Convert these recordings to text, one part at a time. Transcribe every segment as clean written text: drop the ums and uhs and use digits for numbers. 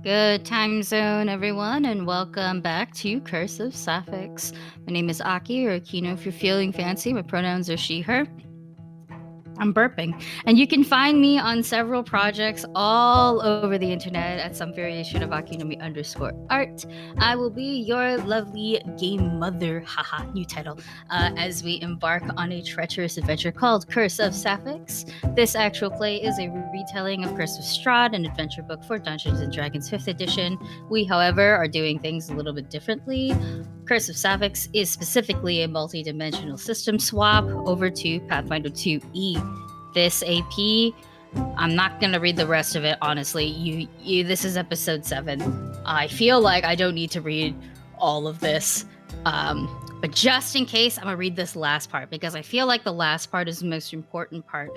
Good time zone, everyone, and welcome back to Curse of Sapphics. My name is Aki, or Akino if you're feeling fancy. My pronouns are she, her. I'm burping. And you can find me on several projects all over the internet at some variation of Akinami_art. I will be your lovely game mother, haha, new title, as we embark on a treacherous adventure called Curse of Sapphics. This actual play is a retelling of Curse of Strahd, an adventure book for Dungeons & Dragons 5th edition. We, however, are doing things a little bit differently. Curse of Sapphics is specifically a multi-dimensional system swap over to Pathfinder 2E. This AP, I'm not gonna read the rest of it, honestly. This is episode 7. I feel like I don't need to read all of this. But just in case, I'm gonna read this last part because I feel like the last part is the most important part.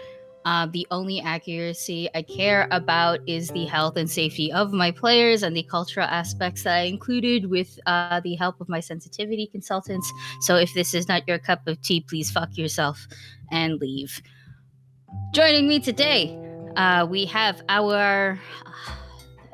The only accuracy I care about is the health and safety of my players and the cultural aspects that I included with the help of my sensitivity consultants. So if this is not your cup of tea, please fuck yourself and leave. Joining me today, we have our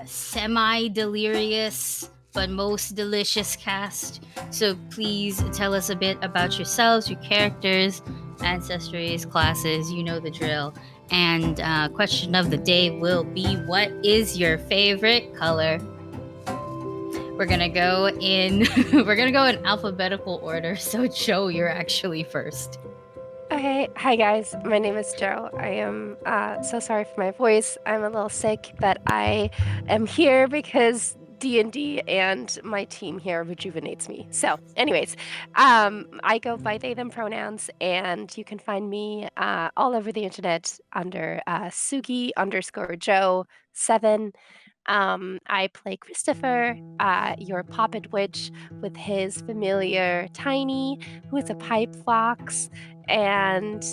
semi-delirious but most delicious cast. So please tell us a bit about yourselves, your characters, ancestries, classes, you know the drill. And question of the day will be, what is your favorite color? We're gonna go in alphabetical order. So Joe, you're actually first. Okay, hi guys. My name is Joe. I am so sorry for my voice. I'm a little sick, but I am here because D&D and my team here rejuvenates me. So, anyways, I go by they them pronouns, and you can find me all over the internet under Sugi_Joe 7. I play Christopher, your poppet witch, with his familiar Tiny, who is a pipe fox. And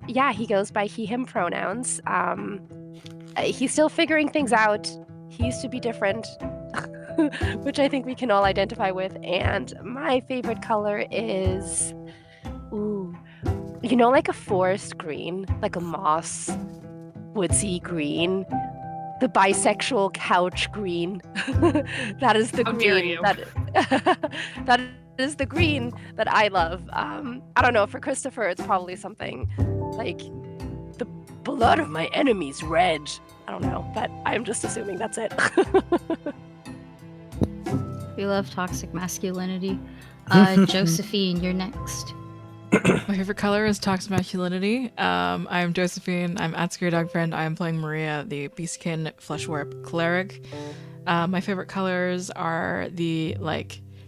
yeah, he goes by he, him pronouns. He's still figuring things out. He used to be different, which I think we can all identify with. And my favorite color is, like a forest green, like a moss, woodsy green. The bisexual couch green. That is the green that is the green that I love. I don't know, for Christopher it's probably something like the blood of my enemy's red. I don't know, but I'm just assuming that's it. We love toxic masculinity. Josephine, you're next. My favorite color is toxic masculinity. I am Josephine. I'm at Scary Dog Friend. I am playing Maria, the Beastkin Fleshwarp Cleric. My favorite colors are the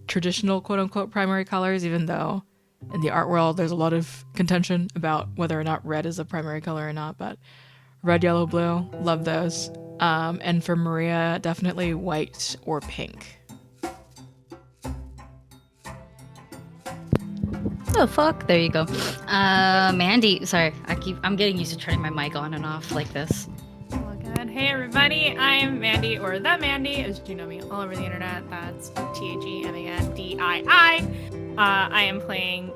traditional quote-unquote primary colors, even though in the art world there's a lot of contention about whether or not red is a primary color or not. But red, yellow, blue, love those. And for Maria, definitely white or pink. Oh fuck! There you go. Mandy, sorry, I'm getting used to turning my mic on and off like this. All good. Hey everybody, I'm Mandy, or TheMandii, as you know me all over the internet. That's THEMANDII. I am playing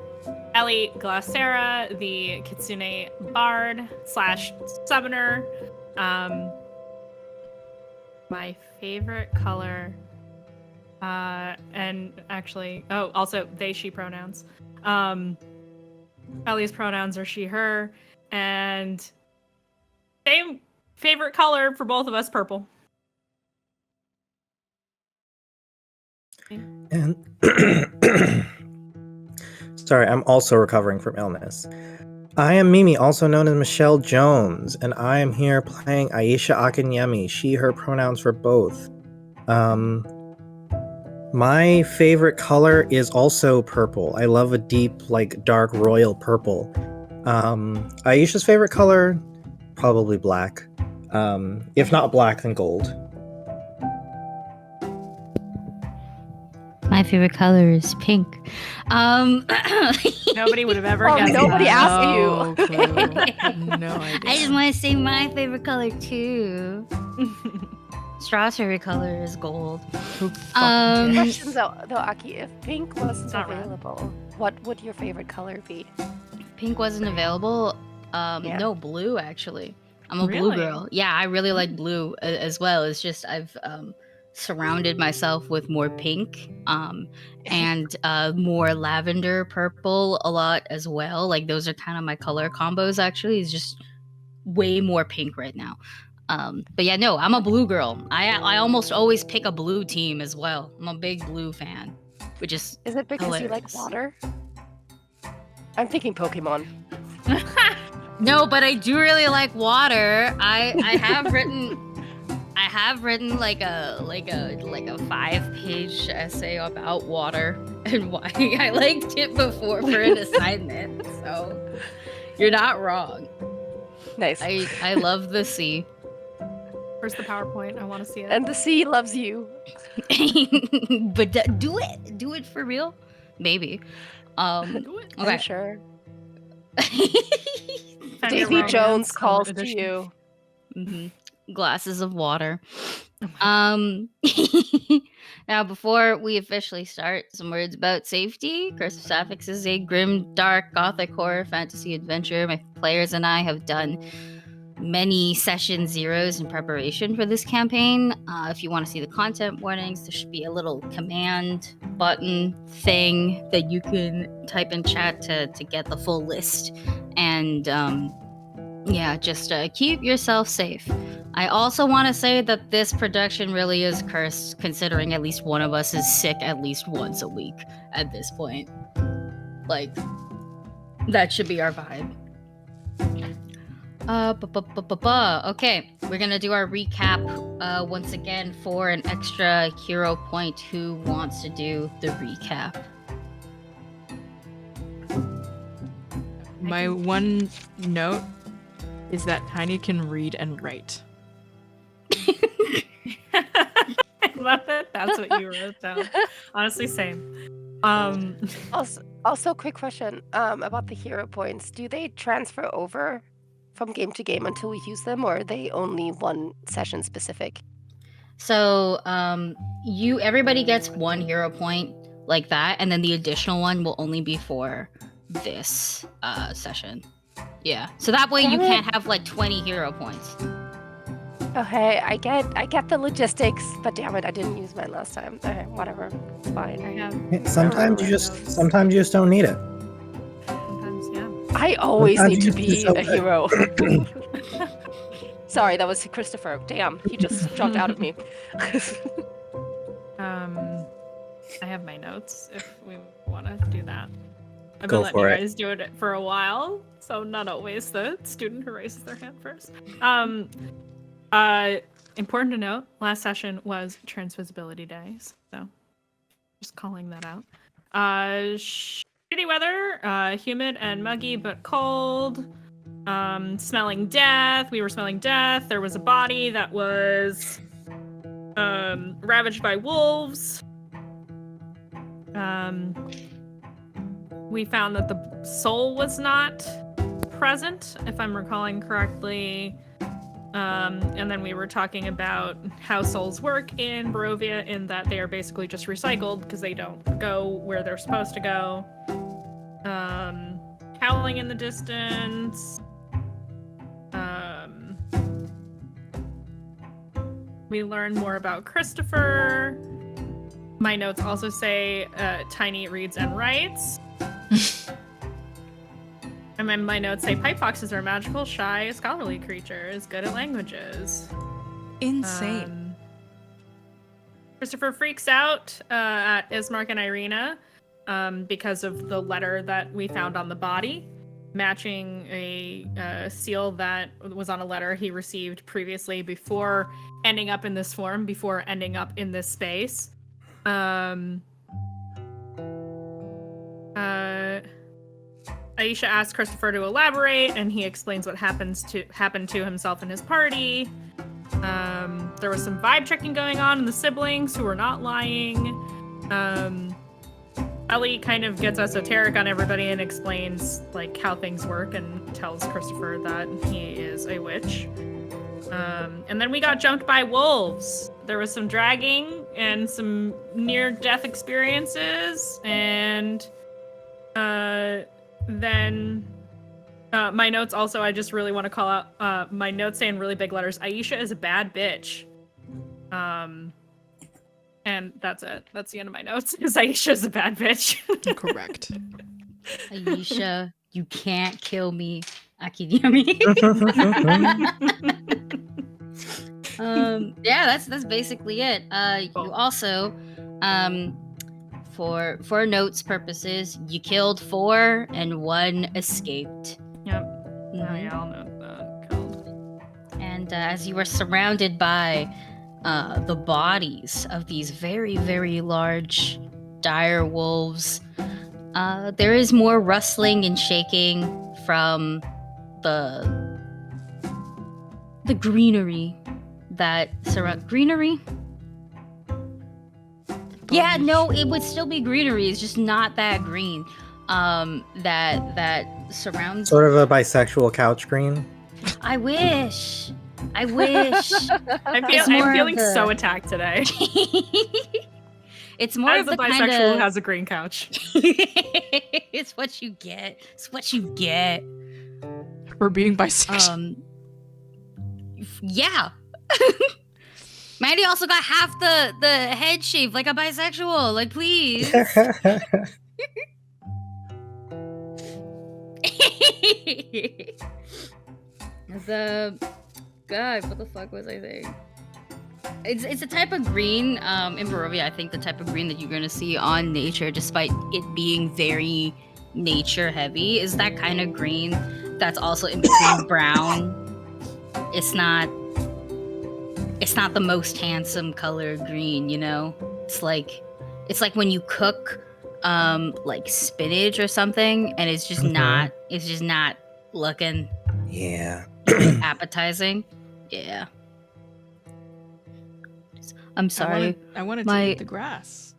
Ellie Glassera, the Kitsune Bard / Summoner. My favorite color, and actually, also they, she pronouns. Ellie's pronouns are she, her, and same favorite color for both of us, purple. And sorry, I'm also recovering from illness. I am Mimi, also known as Michelle Jones, and I am here playing Aisha Akinyemi, she, her pronouns for both. My favorite color is also purple. I love a deep, dark royal purple. Aisha's favorite color, probably black. If not black, then gold. My favorite color is pink. Nobody would have ever guessed. Nobody asked you. No idea. I just want to say my favorite color too. Strawberry color is gold. Question though, Aki, if pink wasn't available, what would your favorite color be? Pink wasn't available. No, blue actually. I'm a blue Really? girl. Yeah, I really like blue as well. It's just I've surrounded myself with more pink and more lavender purple a lot as well. Like those are kind of my color combos actually. It's just way more pink right now. But yeah, no, I'm a blue girl. I almost always pick a blue team as well. I'm a big blue fan, which is Is it because you like hilarious. water? I'm thinking Pokemon. No, but I do really like water. I have written like a 5-page essay about water and why I liked it before for an assignment. So you're not wrong. Nice. I love the sea. Where's the PowerPoint? I want to see it. And the sea loves you. But do it for real. Maybe. Do it. I'm Okay. sure. Found your Davy romance Jones on calls to edition. you. Glasses of water. Oh my Now, before we officially start, some words about safety. Curse of Sapphics is a grim, dark, gothic horror fantasy adventure. My players and I have done many session zeros in preparation for this campaign. If you want to see the content warnings, there should be a little command button thing that you can type in chat to get the full list. And yeah, just keep yourself safe. I also want to say that this production really is cursed, considering at least one of us is sick at least once a week at this point. Like, that should be our vibe. Okay, we're gonna do our recap once again for an extra hero point. Who wants to do the recap? My one note is that Tiny can read and write. I love it. That's what you wrote down. Honestly, same. Also, quick question about the hero points. Do they transfer over from game to game until we use them, or are they only one session specific? So, everybody gets one hero point like that, and then the additional one will only be for this session. Yeah. So that way you can't have like 20 hero points. Okay, I get the logistics, but damn it, I didn't use mine last time. Okay, whatever, it's fine. I have Sometimes you just don't need it. sometimes, yeah. I always Sometimes need you to just be don't a hero. Sorry, that was Christopher. Damn, he just jumped out at me. I have my notes if we want to do that. I've Go been letting for you it. guys do it for a while, so not always the student who raises their hand first. Important to note, last session was Transvisibility Day, so just calling that out. Shitty weather, humid and muggy but cold. Smelling death. We were smelling death. There was a body that was ravaged by wolves. We found that the soul was not present, if I'm recalling correctly. And then we were talking about how souls work in Barovia, in that they are basically just recycled because they don't go where they're supposed to go. Howling in the distance. We learn more about Christopher. My notes also say Tiny reads and writes. And then my notes say pipe foxes are magical, shy, scholarly creatures, good at languages. Insane. Christopher freaks out at Ismark and Irina because of the letter that we found on the body, matching a seal that was on a letter he received previously before ending up in this form, before ending up in this space. Aisha asks Christopher to elaborate, and he explains what happened to himself and his party. There was some vibe checking going on in the siblings who were not lying. Ellie kind of gets esoteric on everybody and explains like how things work and tells Christopher that he is a witch. And then we got jumped by wolves. There was some dragging and some near-death experiences, and then My notes also, I just really want to call out my notes say in really big letters, Aisha is a bad bitch. And that's it. That's the end of my notes. Is Aisha is a bad bitch. Correct. Aisha, you can't kill me. Akiyami. Yeah, that's basically it. You Cool. also, for notes purposes, you killed 4 and 1 escaped. Yep. Mhm. Oh yeah, I'll note that. Killed. And as you were surrounded by the bodies of these very, very large dire wolves, there is more rustling and shaking from the greenery that surround greenery. Yeah, no, it would still be greenery. It's just not that green. That surrounds. Sort of a bisexual couch green. I wish. I wish. I'm It's more of feeling the- so attacked today. It's more As of a the bisexual kind who of. has a green couch. It's what you get. It's what you get. For being bisexual. Yeah. Mandy also got half the head shaved like a bisexual. Like, please. God, what the fuck was I saying? It's a type of green in Barovia. I think the type of green that you're gonna see on nature, despite it being very nature heavy, is that kind of green that's also in between brown. It's not the most handsome color green, you know? It's like when you cook like spinach or something and it's just not looking Yeah. appetizing. Yeah. I'm sorry. I wanted My- to eat the grass.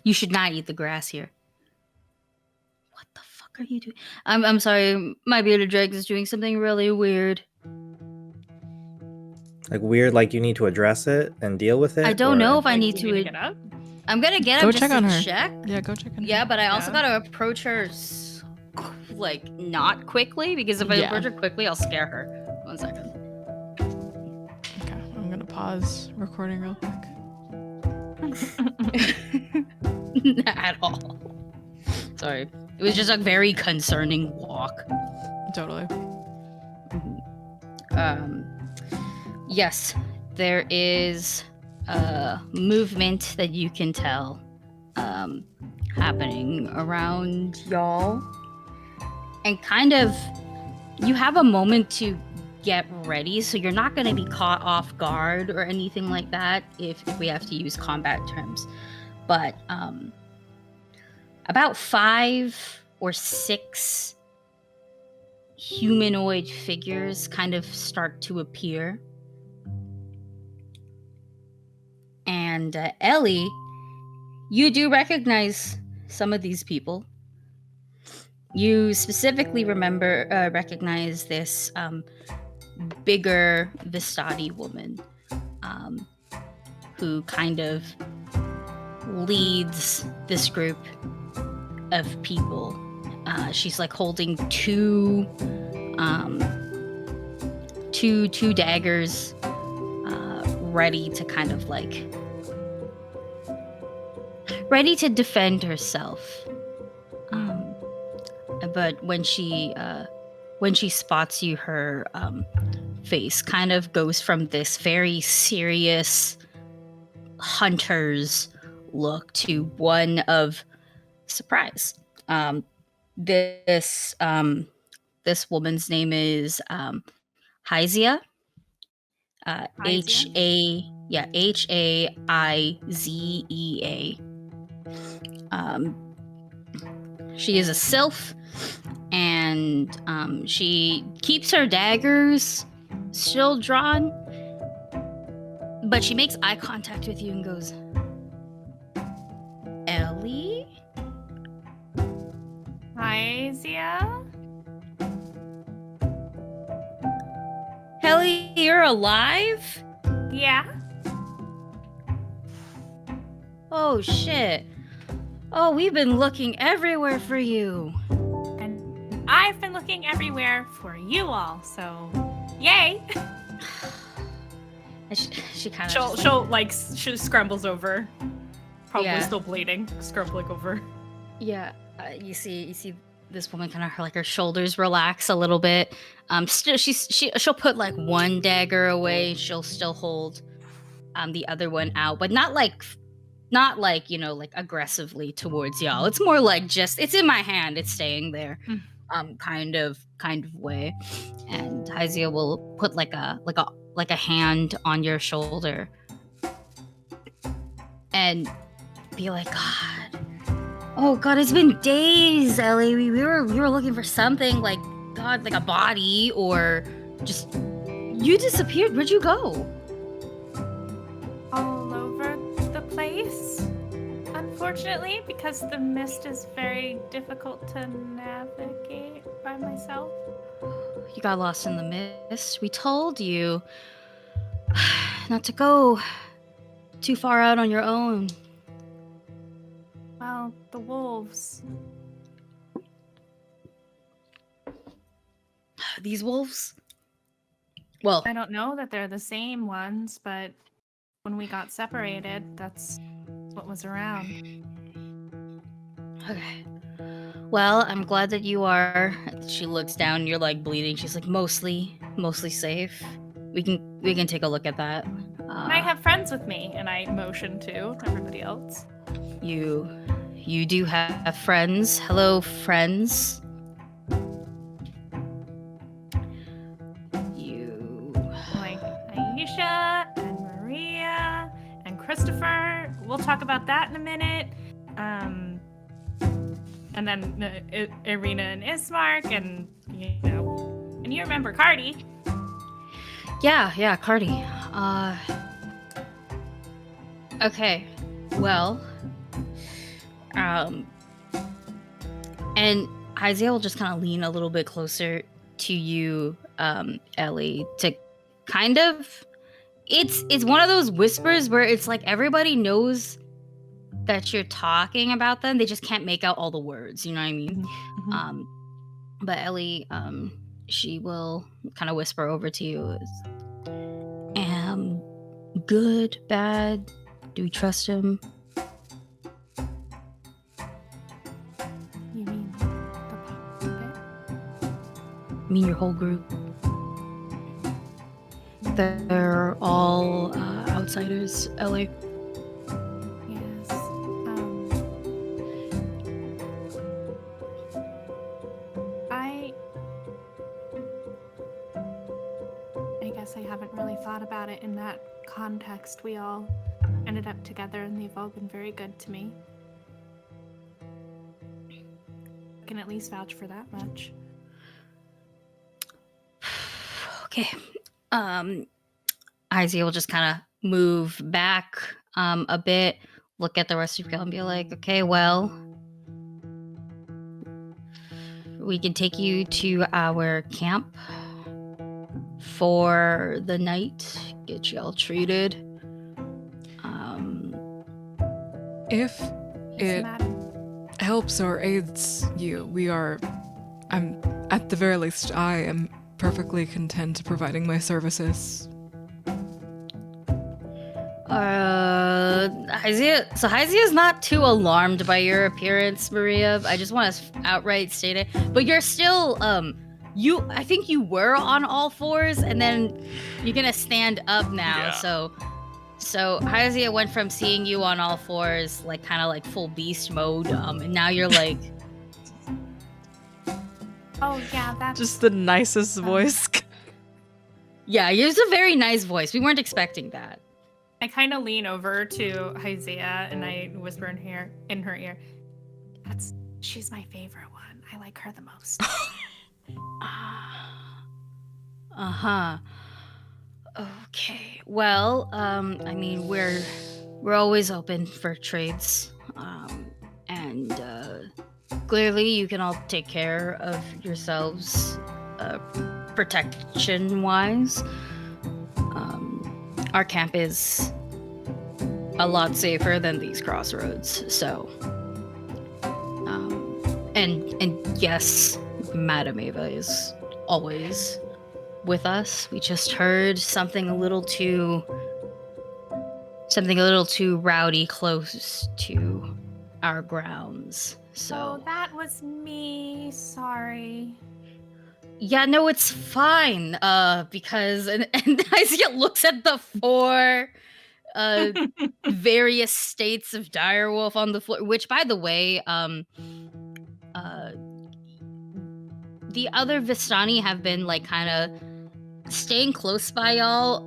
You should not eat the grass here. What the fuck are you doing? I'm sorry. My bearded dragon is doing something really weird. Like weird, like you need to address it and deal with it. I don't know if I Like, need you to. get up? I'm gonna get Go him just check to on her. check. Yeah, go check on Yeah, her. but I also Yeah. gotta approach her like not quickly, because if I Yeah. approach her quickly, I'll scare her. 1 second. Okay, I'm gonna pause recording real quick. Not at all. Sorry. It was just a very concerning walk. Totally. Yes, there is movement that you can tell happening around y'all. And kind of, you have a moment to get ready, so you're not going to be caught off guard or anything like that if we have to use combat terms. But about 5 or 6 humanoid figures kind of start to appear. And Ellie, you do recognize some of these people. You specifically recognize this bigger Vistani woman who kind of leads this group of people. She's like holding two daggers, ready to kind of like ready to defend herself. But when she spots you, her face kind of goes from this very serious hunter's look to one of surprise. This woman's name is Hyzia. Haizea. She is a sylph, and she keeps her daggers still drawn, but she makes eye contact with you and goes, Ellie? Hi, Zia. Ellie, you're alive? Yeah. Oh shit. Oh, we've been looking everywhere for you. And I I've been looking everywhere for you all, so yay! And she kind of she scrambles over, probably Yeah. still bleeding, scrambling over. Yeah, you see this woman kind of her shoulders relax a little bit. Still she'll put like one dagger away. She'll still hold the other one out, but not like like aggressively towards y'all. It's more like just it's in my hand. It's staying there, kind of way. And Hyzia will put like a hand on your shoulder and be like, God. Oh God, it's been days, Ellie. We were looking for something like God, like a body or just you disappeared. Where'd you go? All over the place, unfortunately, because the mist is very difficult to navigate by myself. You got lost in the mist. We told you not to go too far out on your own. Well, the wolves. These wolves? Well, I don't know that they're the same ones, but when we got separated, that's what was around. okay. Well, I'm glad that you are. She looks down. You're like bleeding. She's like mostly safe. We can take a look at that. And I have friends with me, and I motion to everybody else. You do have friends. Hello, friends. You Like Aisha and Maria and Christopher. We'll talk about that in a minute. And then Irina and Ismark, and and you remember Cardi. Yeah, Cardi. Okay. Well, and Hyzia will just kind of lean a little bit closer to you, Ellie, to kind of it's one of those whispers where it's like everybody knows that you're talking about them. They just can't make out all the words, you know what I mean? Mm-hmm. But Ellie, she will kind of whisper over to you, good, bad, do we trust him? You mean the puppet? I mean your whole group. They're all outsiders, Ellie. Yes. I guess I haven't really thought about it in that context. We all ended up together, and they've all been very good to me. I can at least vouch for that much. Okay. Izzy will just kind of move back a bit, look at the rest of you and be like, okay, well, we can take you to our camp for the night, get you all treated. If Yes, it madam. helps or aids you, I'm at the very least, I am perfectly content providing my services. Hyzia's not too alarmed by your appearance, Maria. I just want to outright state it. But you're still, I think you were on all fours, and then you're gonna stand up now. Yeah. So Hyzia went from seeing you on all fours, like kind of like full beast mode, and now you're like, Oh yeah, that's Just the nicest voice. yeah, it's a very nice voice. We weren't expecting that. I kind of lean over to Hyzia and I whisper in her ear, she's my favorite one. I like her the most. Uh-huh. Okay. Well, I mean, we're always open for trades. And clearly you can all take care of yourselves protection-wise. Our camp is a lot safer than these crossroads, so and yes, Madame Ava is always with us. We just heard something a little too rowdy close to our grounds. So Oh, that was me. Sorry. yeah, no, it's fine. Because and Isaiah looks at the four various states of direwolf on the floor, which by the way, the other Vistani have been like kind of staying close by y'all.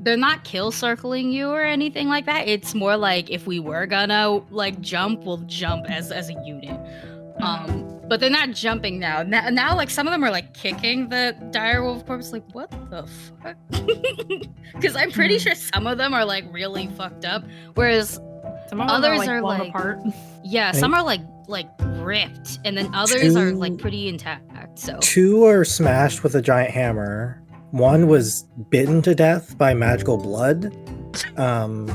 They're not kill circling you or anything like that. It's more like if we were gonna like jump, we'll jump as a unit. But they're not jumping now. Now, like some of them are like kicking the direwolf corpse. Like, what the fuck? Because I'm pretty sure some of them are like really fucked up, whereas Some of them others are are blown like apart. yeah, some are like ripped, and then others are like pretty intact. So 2 are smashed with a giant hammer. 1 was bitten to death by magical blood. I don't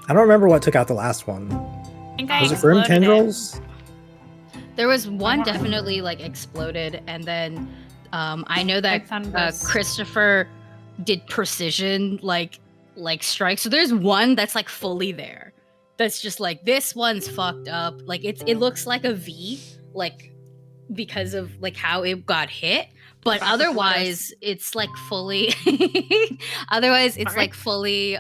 remember what took out the last one. I think I Was it Grim exploded Tendrils? there was one definitely like exploded, and then I know that Christopher did precision like strikes. So there's one that's like fully there. That's just like this one's fucked up. Like it looks like a V, like because of like how it got hit. But otherwise, it's like fully. Otherwise, it's like fully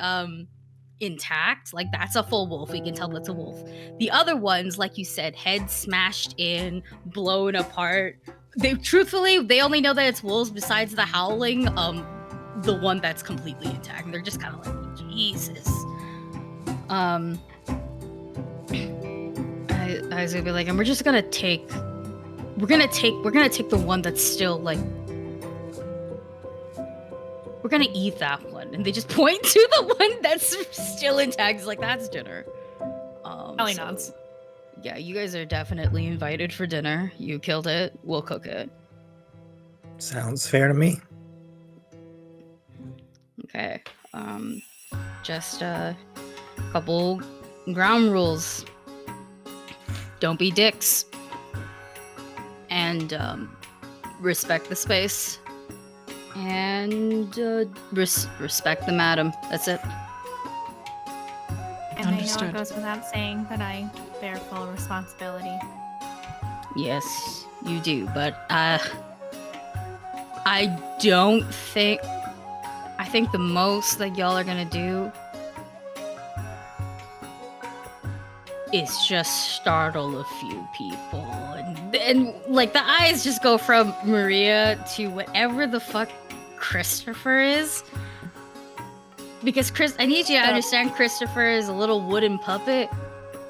intact. Like that's a full wolf. We can tell that's a wolf. The other ones, like you said, head smashed in, blown apart. They only know that it's wolves. Besides the howling, the one that's completely intact. They're just kind of like Jesus. I was gonna be like, and we're gonna take the one that's still like, we're gonna eat that one. And they just point to the one that's still intact. It's like, that's dinner. Ellie nods. Yeah, you guys are definitely invited for dinner. You killed it. We'll cook it. Sounds fair to me. Okay. Just a couple ground rules. Don't be dicks. And respect the space. And respect the madam. That's it. And I know Understood. it goes without saying that I bear full responsibility. Yes, you do. But I don't think. I think the most that y'all are gonna do is just startle a few people, and like the eyes just go from Maria to whatever the fuck Christopher is. Because I need you to understand, Christopher is a little wooden puppet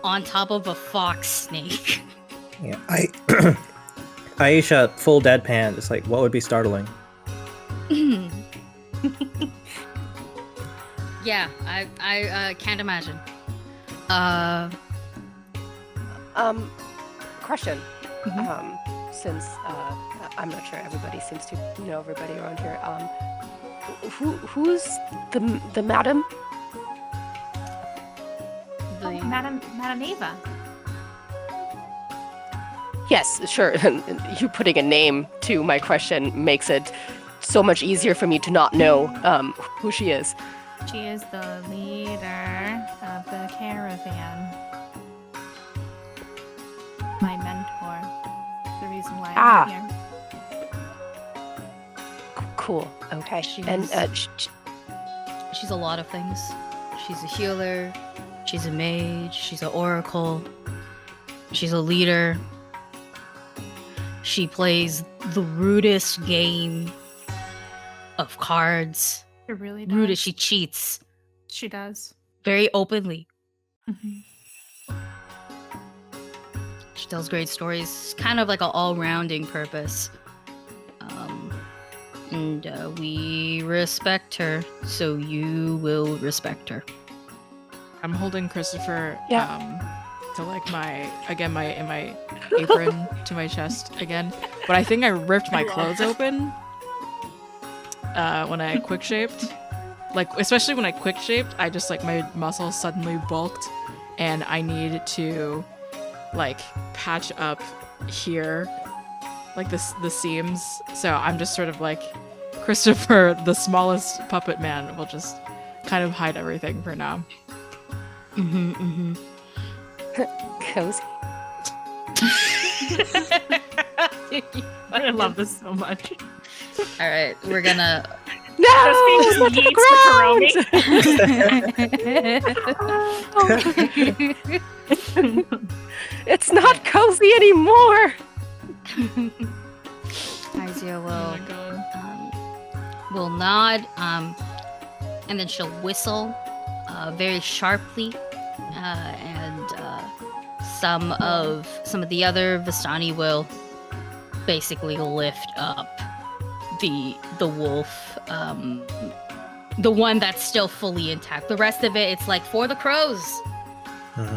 on top of a fox snake. Yeah, Aisha, full deadpan, just like, what would be startling? Yeah, I can't imagine. Question. Since I'm not sure everybody seems to know everybody around here. Who's the madam? Madam Ava. Yes, sure. You putting a name to my question makes it so much easier for me to not know who she is. She is the leader of the caravan. My mentor. The reason why I'm here. Cool. Okay. She's a lot of things. She's a healer. She's a mage. She's an oracle. She's a leader. She plays the rudest game of cards. She really does. Rudest. She cheats She does. very openly. Mhm. She tells great stories, kind of like an all-rounding purpose. And we respect her, so you will respect her. I'm holding Christopher to like my apron to my chest again. But I think I ripped my clothes open when I quick shaped. Like, especially when I quick shaped, I just like my muscles suddenly bulked and I need to like patch up here like the seams. So I'm just sort of like Christopher, the smallest puppet man, will just kind of hide everything for now. Cozy. I love this so much. All right, we're gonna. No! Just Not to yeets the ground! It's not cozy anymore! Izia Oh will my god. will nod, and then she'll whistle very sharply, and some of the other Vistani will basically lift up the wolf, the one that's still fully intact. The rest of it, it's like for the crows,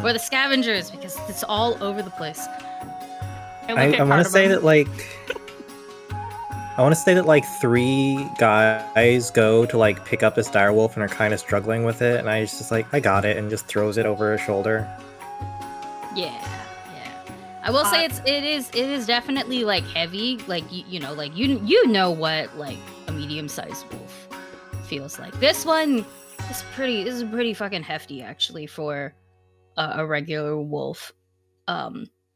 for the scavengers, because it's all over the place. I want to say that like 3 guys go to like pick up this direwolf and are kind of struggling with it, and I just like, I got it, and just throws it over her shoulder. Yeah. I will say it is definitely like heavy, like you know what like a medium-sized wolf feels like. This one is pretty fucking hefty actually for a regular wolf. I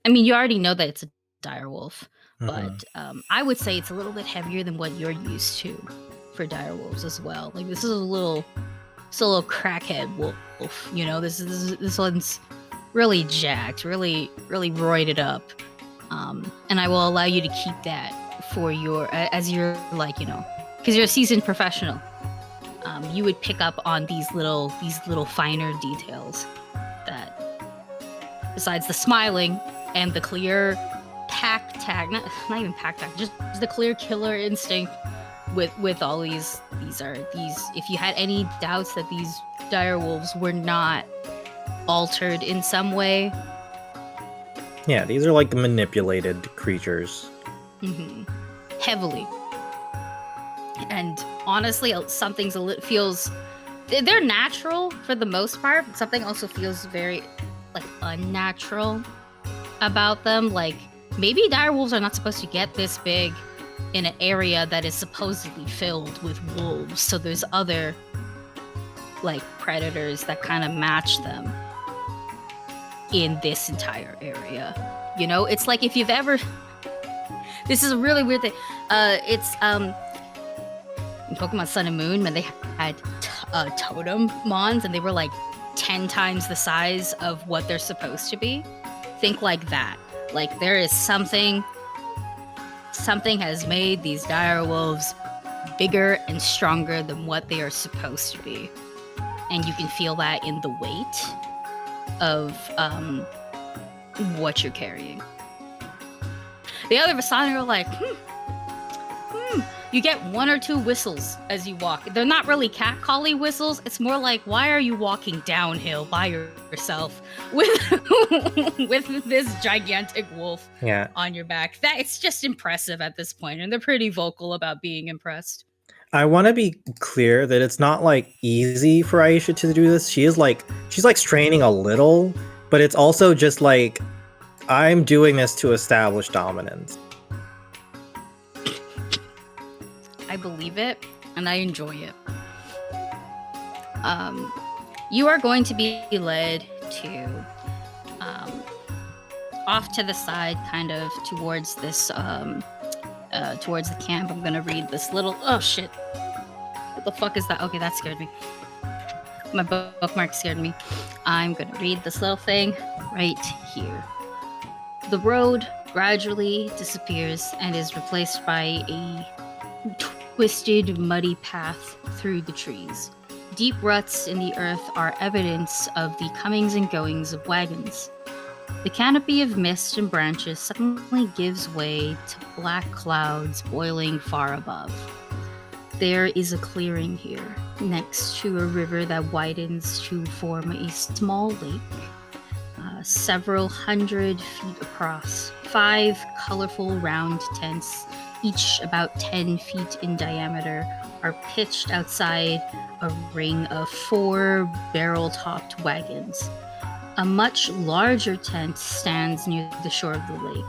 mean, you already know that it's a dire wolf, but I would say it's a little bit heavier than what you're used to for dire wolves as well. Like this is a little crackhead wolf. You know, this one's really jacked, really roided up, and I will allow you to keep that for your as you're like, you know, because you're a seasoned professional. You would pick up on these little finer details that, besides the smiling and the clear pack tag, not even pack tag, just the clear killer instinct with all these. If you had any doubts that these dire wolves were not altered in some way. Yeah, these are like manipulated creatures. Heavily. And honestly, something's feels they're natural for the most part, but something also feels very like unnatural about them. Like maybe dire wolves are not supposed to get this big in an area that is supposedly filled with wolves, so there's other like predators that kind of match them in this entire area. You know, it's like if you've ever this is a really weird thing. It's in Pokemon Sun and Moon when they had totem mons and they were like 10 times the size of what they're supposed to be. Think like that. Like there is something has made these dire wolves bigger and stronger than what they are supposed to be. And you can feel that in the weight of what you're carrying. The other Vistani are like, You get 1 or 2 whistles as you walk. They're not really cat collie whistles. It's more like, why are you walking downhill by yourself with this gigantic wolf on your back? That it's just impressive at this point, and they're pretty vocal about being impressed. I want to be clear that it's not like easy for Aisha to do this. She's like straining a little, but it's also just like, I'm doing this to establish dominance. I believe it, and I enjoy it. You are going to be led to off to the side, kind of towards this towards the camp. I'm gonna read this little. Oh shit! What the fuck is that? Okay, that scared me. My bookmark scared me. I'm gonna read this little thing right here. The road gradually disappears and is replaced by a twisted, muddy path through the trees. Deep ruts in the earth are evidence of the comings and goings of wagons. The canopy of mist and branches suddenly gives way to black clouds boiling far above. There is a clearing here, next to a river that widens to form a small lake, several hundred feet across. 5 colorful round tents, each about 10 feet in diameter, are pitched outside a ring of 4 barrel-topped wagons. A much larger tent stands near the shore of the lake.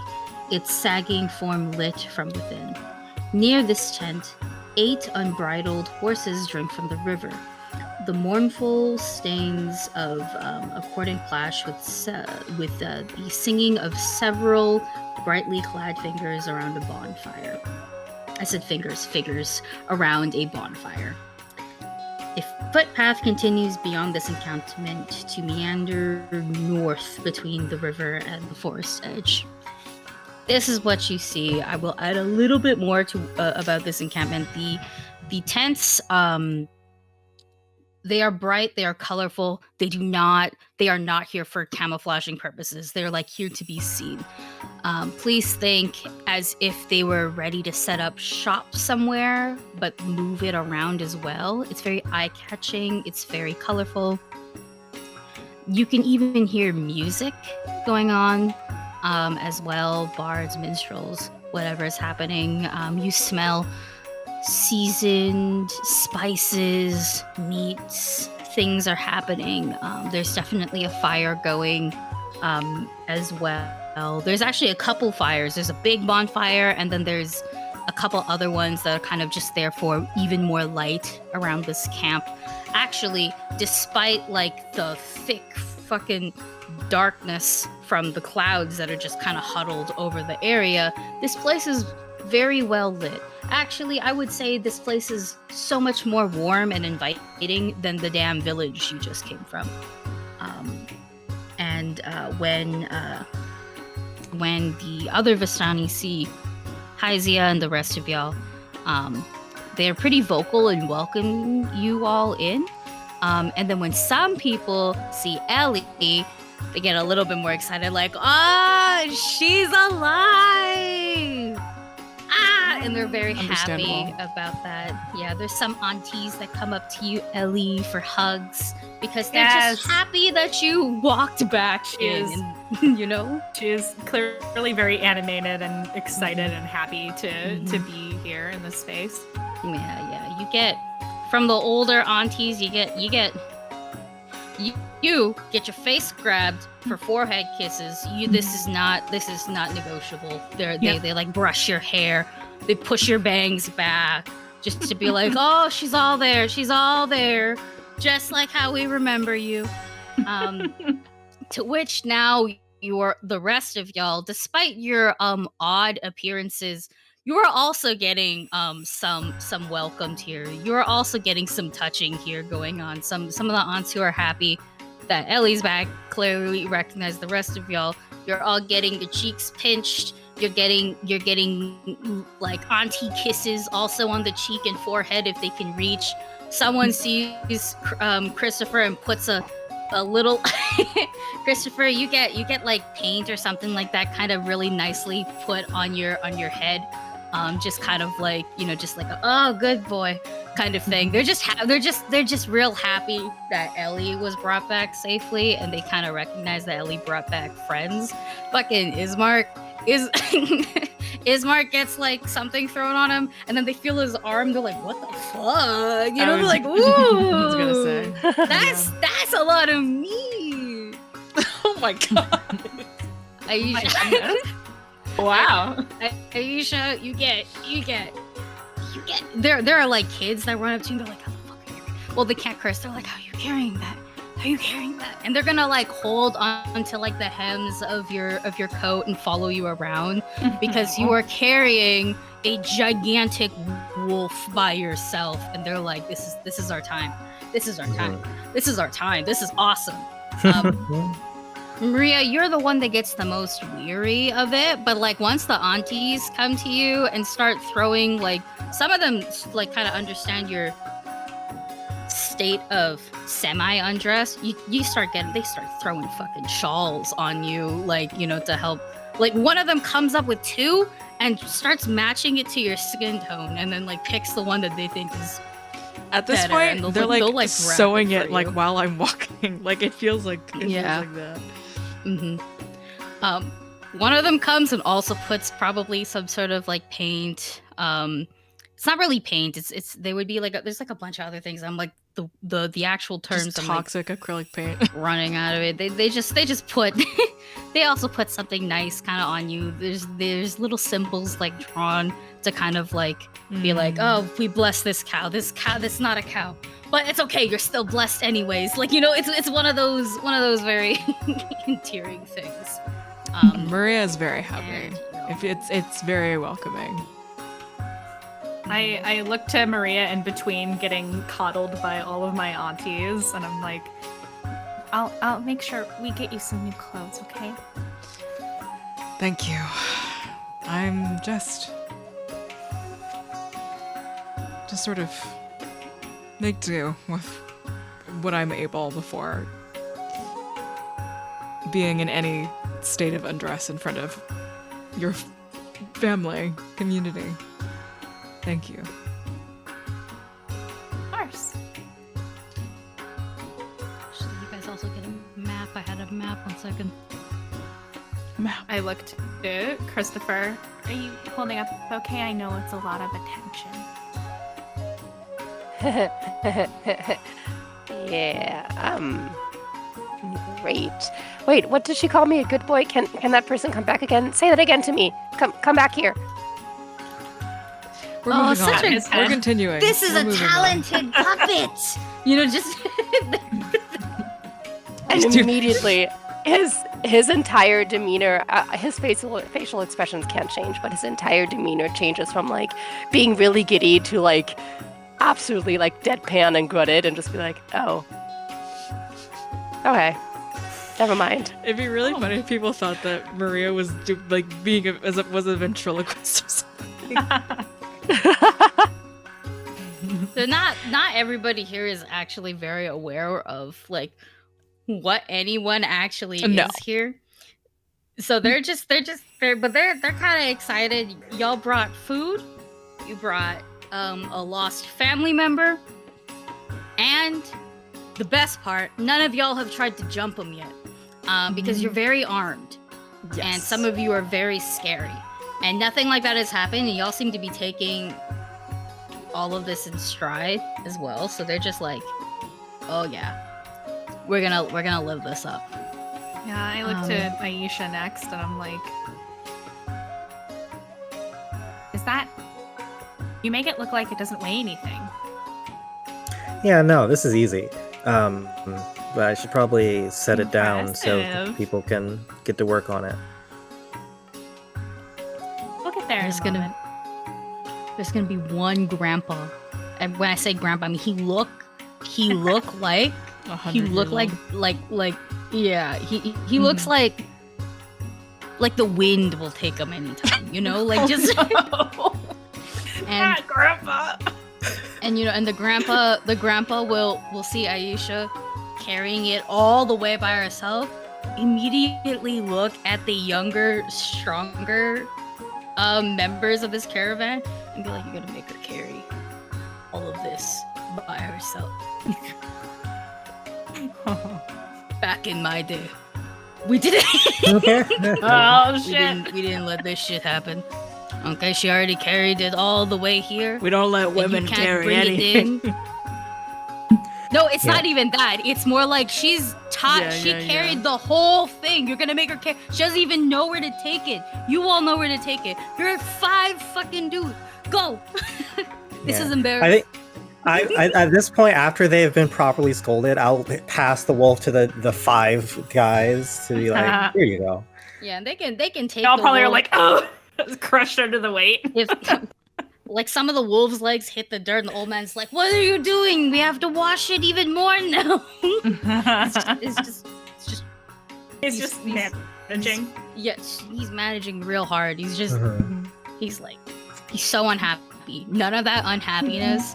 its sagging form lit from within. Near this tent, 8 unbridled horses drink from the river. The mournful stains of accordant clash with the singing of several brightly clad fingers around a bonfire. I said figures around a bonfire. A footpath continues beyond this encampment to meander north between the river and the forest edge. This is what you see. I will add a little bit more to about this encampment. The tents, they are bright, they are colorful. They are not here for camouflaging purposes. They're like here to be seen. Please think as if they were ready to set up shop somewhere, but move it around as well. It's very eye-catching. It's very colorful. You can even hear music going on as well. Bards, minstrels, whatever is happening. You smell seasoned spices, meats, things are happening. There's definitely a fire going as well. There's actually a couple fires. There's a big bonfire, and then there's a couple other ones that are kind of just there for even more light around this camp. Actually, despite like the thick fucking darkness from the clouds that are just kind of huddled over the area, this place is very well lit. Actually, I would say this place is so much more warm and inviting than the damn village you just came from. When the other Vistani see Hyzia and the rest of y'all, they're pretty vocal and welcome you all in. And then when some people see Ellie, they get a little bit more excited, like, she's alive! And they're very happy about that. Yeah, there's some aunties that come up to you, Ellie, for hugs because they're just happy that you walked back you know? She is clearly very animated and excited and happy to be here in this space. Yeah. You get from the older aunties, you get your face grabbed for forehead kisses. This is not negotiable. They like brush your hair. They push your bangs back just to be like, oh, she's all there, just like how we remember you. To which now the rest of y'all, despite your odd appearances, you are also getting some welcomed here. You are also getting some touching here going on. Some of the aunts who are happy that Ellie's back clearly recognize the rest of y'all. You're all getting the cheeks pinched. You're getting like auntie kisses also on the cheek and forehead if they can reach. Someone sees Christopher and puts a little Christopher, you get like paint or something like that kind of really nicely put on your head. Just kind of like, just like good boy kind of thing. They're just real happy that Ellie was brought back safely, and they kind of recognize that Ellie brought back friends. Fucking Ismark gets like something thrown on him, and then they feel his arm. They're like, "What the fuck?" They're like, "Ooh, I was gonna say that's a lot of meat." Oh my god! Aisha, wow. Aisha, you get. There are like kids that run up to you. And they're like, "How the fuck are you?" Well, they can't curse. They're like, "How are you carrying that? How are you carrying that?" And they're gonna like hold on to like the hems of your coat and follow you around because you are carrying a gigantic wolf by yourself. And they're like, "This is our time. This is our time. This is our time. This is awesome." Maria, you're the one that gets the most weary of it, but like once the aunties come to you and start throwing, like some of them like kind of understand your state of semi-undress, they start throwing fucking shawls on you, like, to help. Like one of them comes up with 2 and starts matching it to your skin tone, and then like picks the one that they think is at this better, point. They're they'll, like sewing it like while I'm walking. Like it feels like that. One of them comes and also puts probably some sort of like paint. It's not really paint. It's they would be like there's like a bunch of other things. I'm like the actual terms. Just I'm toxic acrylic paint. running out of it. They just put they also put something nice kind of on you. There's little symbols like drawn to kind of like be like, oh, we bless this cow. This that's not a cow, but it's okay. You're still blessed anyways. Like, it's one of those very endearing things. Maria is very happy. And, It's very welcoming. I look to Maria in between getting coddled by all of my aunties, and I'm like, I'll make sure we get you some new clothes, okay? Thank you. I'm just sort of make do with what I'm able before being in any state of undress in front of your family, community. Thank you. Of course. Should you guys also get a map? I had a map. 1 second. Map. I looked to Christopher. Are you holding up okay? I know it's a lot of attention. Yeah, great. Wait, what did she call me? A good boy? Can that person come back again? Say that again to me. Come back here. We're Oh, moving such on. a- We're continuing. This is We're a moving on. talented puppet. Just And immediately, his entire demeanor, his facial expressions can't change, but his entire demeanor changes from like being really giddy to like absolutely like deadpan and gutted, and just be like, oh, okay, never mind. It'd be really funny if people thought that Maria was being was a ventriloquist or something. So not everybody here is actually very aware of like what anyone actually No. is here. So they're kind of excited. Y'all brought food. You brought a lost family member, and the best part, none of y'all have tried to jump them yet, because you're very armed, and some of you are very scary, and nothing like that has happened. And y'all seem to be taking all of this in stride as well. So they're just like, oh yeah, we're gonna live this up. Yeah, I look to Aisha next, and I'm like, is that... You make it look like it doesn't weigh anything. Yeah, no, this is easy. But I should probably set it down so Impressive. people can get to work on it. We'll get there in There's a gonna- moment. There's gonna be one grandpa, and when I say grandpa, I mean he look like 100 he look years like old. yeah, he looks like the wind will take him anytime, like just and Ah, Grandpa! and the grandpa will see Aisha carrying it all the way by herself, immediately look at the younger, stronger members of this caravan and be like, you're gonna make her carry all of this by herself. Back in my day, we didn't Okay. Oh, shit! we didn't let this shit happen. Okay, she already carried it all the way here. We don't let and you women can't carry bring it anything. in. No, it's Yeah. not even that. It's more like she's taught. Yeah, she yeah, carried yeah. the whole thing. You're gonna make her carry. She doesn't even know where to take it. You all know where to take it. You're 5 fucking dudes. Go. This Yeah. is I embarrassing. think I at this point, after they have been properly scolded, I'll pass the wolf to the 5 guys to be like, here you go. Yeah, and they can take. Y'all the probably are wolf. like, oh, crushed under the weight. If like some of the wolves' legs hit the dirt, and the old man's like, "What are you doing? We have to wash it even more now." It's just He's just managing. yes, he's managing real hard. He's just Mhm. he's so unhappy. None of that unhappiness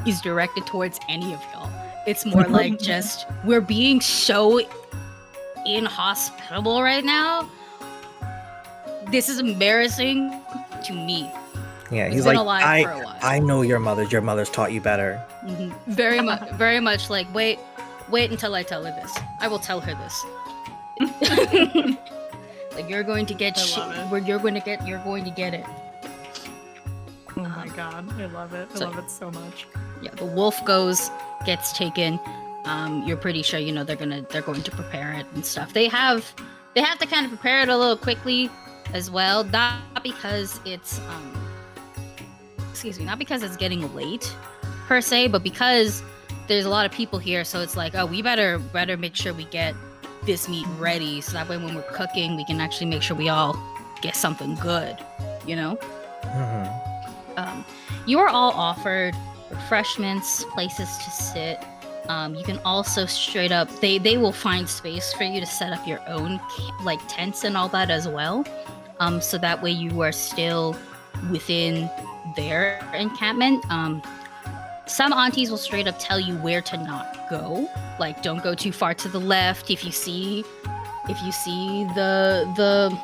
is directed towards any of y'all. It's more like just we're being so inhospitable right now. This is embarrassing to me. Yeah, He's he's been like, alive for a while. I know your mother's taught you better. Very much like wait until I tell her this. I will tell her this. Like you're going to get I shit. love it. Where you're going to get it. Oh my god, I love it. I So- love it so much. Yeah, the wolf goes gets taken, you're pretty sure they're going to prepare it and stuff. They have to kind of prepare it a little quickly as well, not because it's not because it's getting late per se, but because there's a lot of people here, so it's like, oh, we better make sure we get this meat ready, so that way when we're cooking, we can actually make sure we all get something good, You are all offered refreshments, places to sit. You can also straight up, they will find space for you to set up your own tents and all that as well. So that way you are still within their encampment. Some aunties will straight up tell you where to not go. Like, don't go too far to the left. If you see the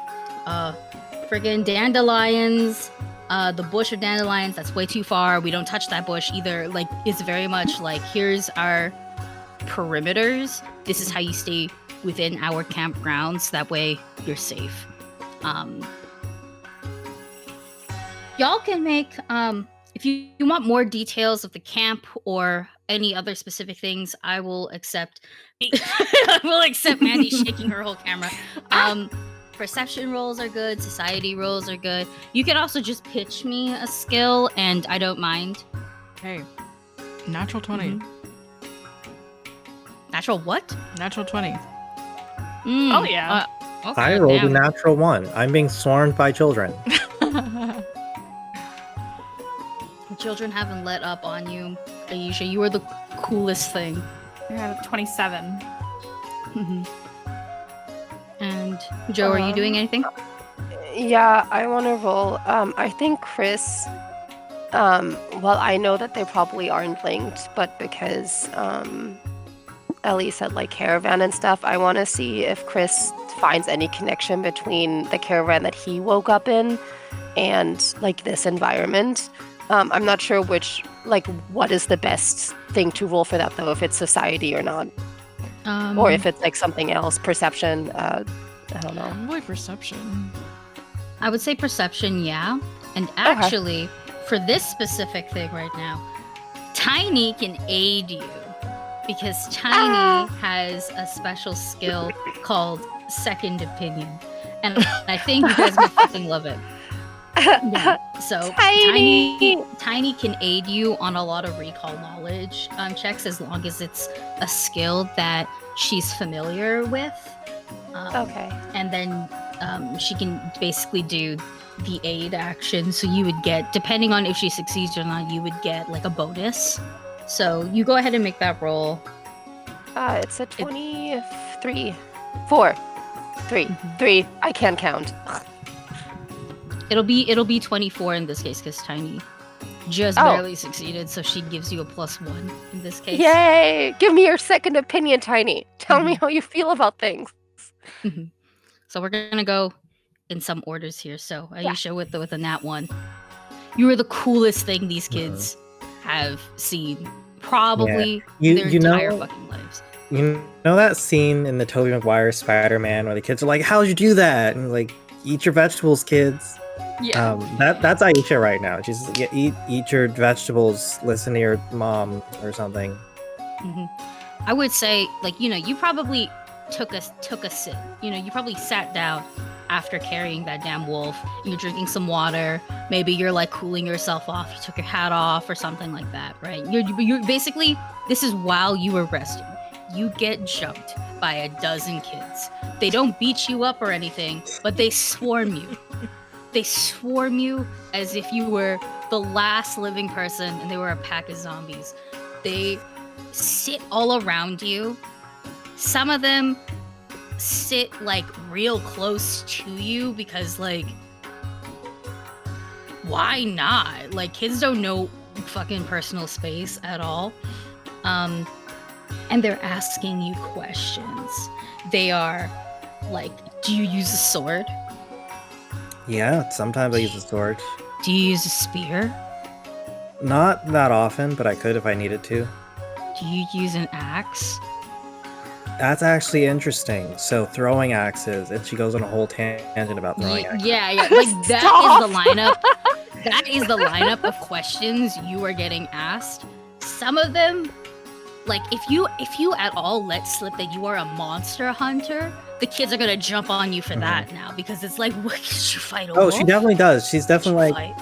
friggin' dandelions, the bush of dandelions, that's way too far. We don't touch that bush either. Like, it's very much like, here's our perimeters. This is how you stay within our campgrounds. That way you're safe. Y'all can make, if you want more details of the camp or any other specific things, I will accept. I will accept Mandy shaking her whole camera. Perception rolls are good. Society rolls are good. You can also just pitch me a skill, and I don't mind. Hey, natural 20. Mm-hmm. Natural what? Natural 20. Oh yeah. Okay, I rolled damn. a natural 1. I'm being swarmed by children. The children haven't let up on you, Aisha. You are the coolest thing. I got a 27. Mm-hmm. And Joe, are you doing anything? Yeah, I want to roll. I think Chris. Well, I know that they probably aren't linked, but because Ellie said caravan and stuff, I want to see if Chris finds any connection between the caravan that he woke up in and this environment. I'm not sure what is the best thing to roll for that though, if it's society or not, or if it's something else, perception. I don't know. Probably perception. I would say perception, yeah. And actually, for this specific thing right now, Tiny can aid you because Tiny has a special skill called Second Opinion, and I think you guys will fucking love it. Yeah, so Tiny can aid you on a lot of recall knowledge checks as long as it's a skill that she's familiar with. And then she can basically do the aid action, so you would get, depending on if she succeeds or not, you would get a bonus. So you go ahead and make that roll. It's a 23. 4. 3. 3. I can't count. It'll be 24 in this case because Tiny just barely succeeded, so she gives you a +1 in this case. Yay! Give me your second opinion, Tiny. Tell me how you feel about things. So we're gonna go in some orders here. So Aisha with a nat 1. You are the coolest thing these kids have seen, probably their entire fucking lives. You know that scene in the Tobey Maguire Spider-Man where the kids are like, "How'd you do that?" And eat your vegetables, kids. Yeah. That's Aisha right now. She's eat your vegetables. Listen to your mom or something. I would say, you probably took a sit. You probably sat down after carrying that damn wolf. You're drinking some water. Maybe you're cooling yourself off. You took your hat off or something like that, right? You're basically, this is while you were resting. You get jumped by a dozen kids. They don't beat you up or anything, but they swarm you. They swarm you as if you were the last living person and they were a pack of zombies. They sit all around you. Some of them sit real close to you because why not? Kids don't know fucking personal space at all. And they're asking you questions. They are do you use a sword? Yeah, sometimes I use a sword. Do you use a spear? Not that often, but I could if I needed to. Do you use an axe? That's actually interesting. So throwing axes, and she goes on a whole tangent about throwing axes. Yeah. That is the lineup. That is the lineup of questions you are getting asked. Some of them like if you at all let slip that you are a monster hunter, the kids are gonna jump on you for that now, because it's like, what, did you fight a wolf? Oh, she definitely does. She's definitely like,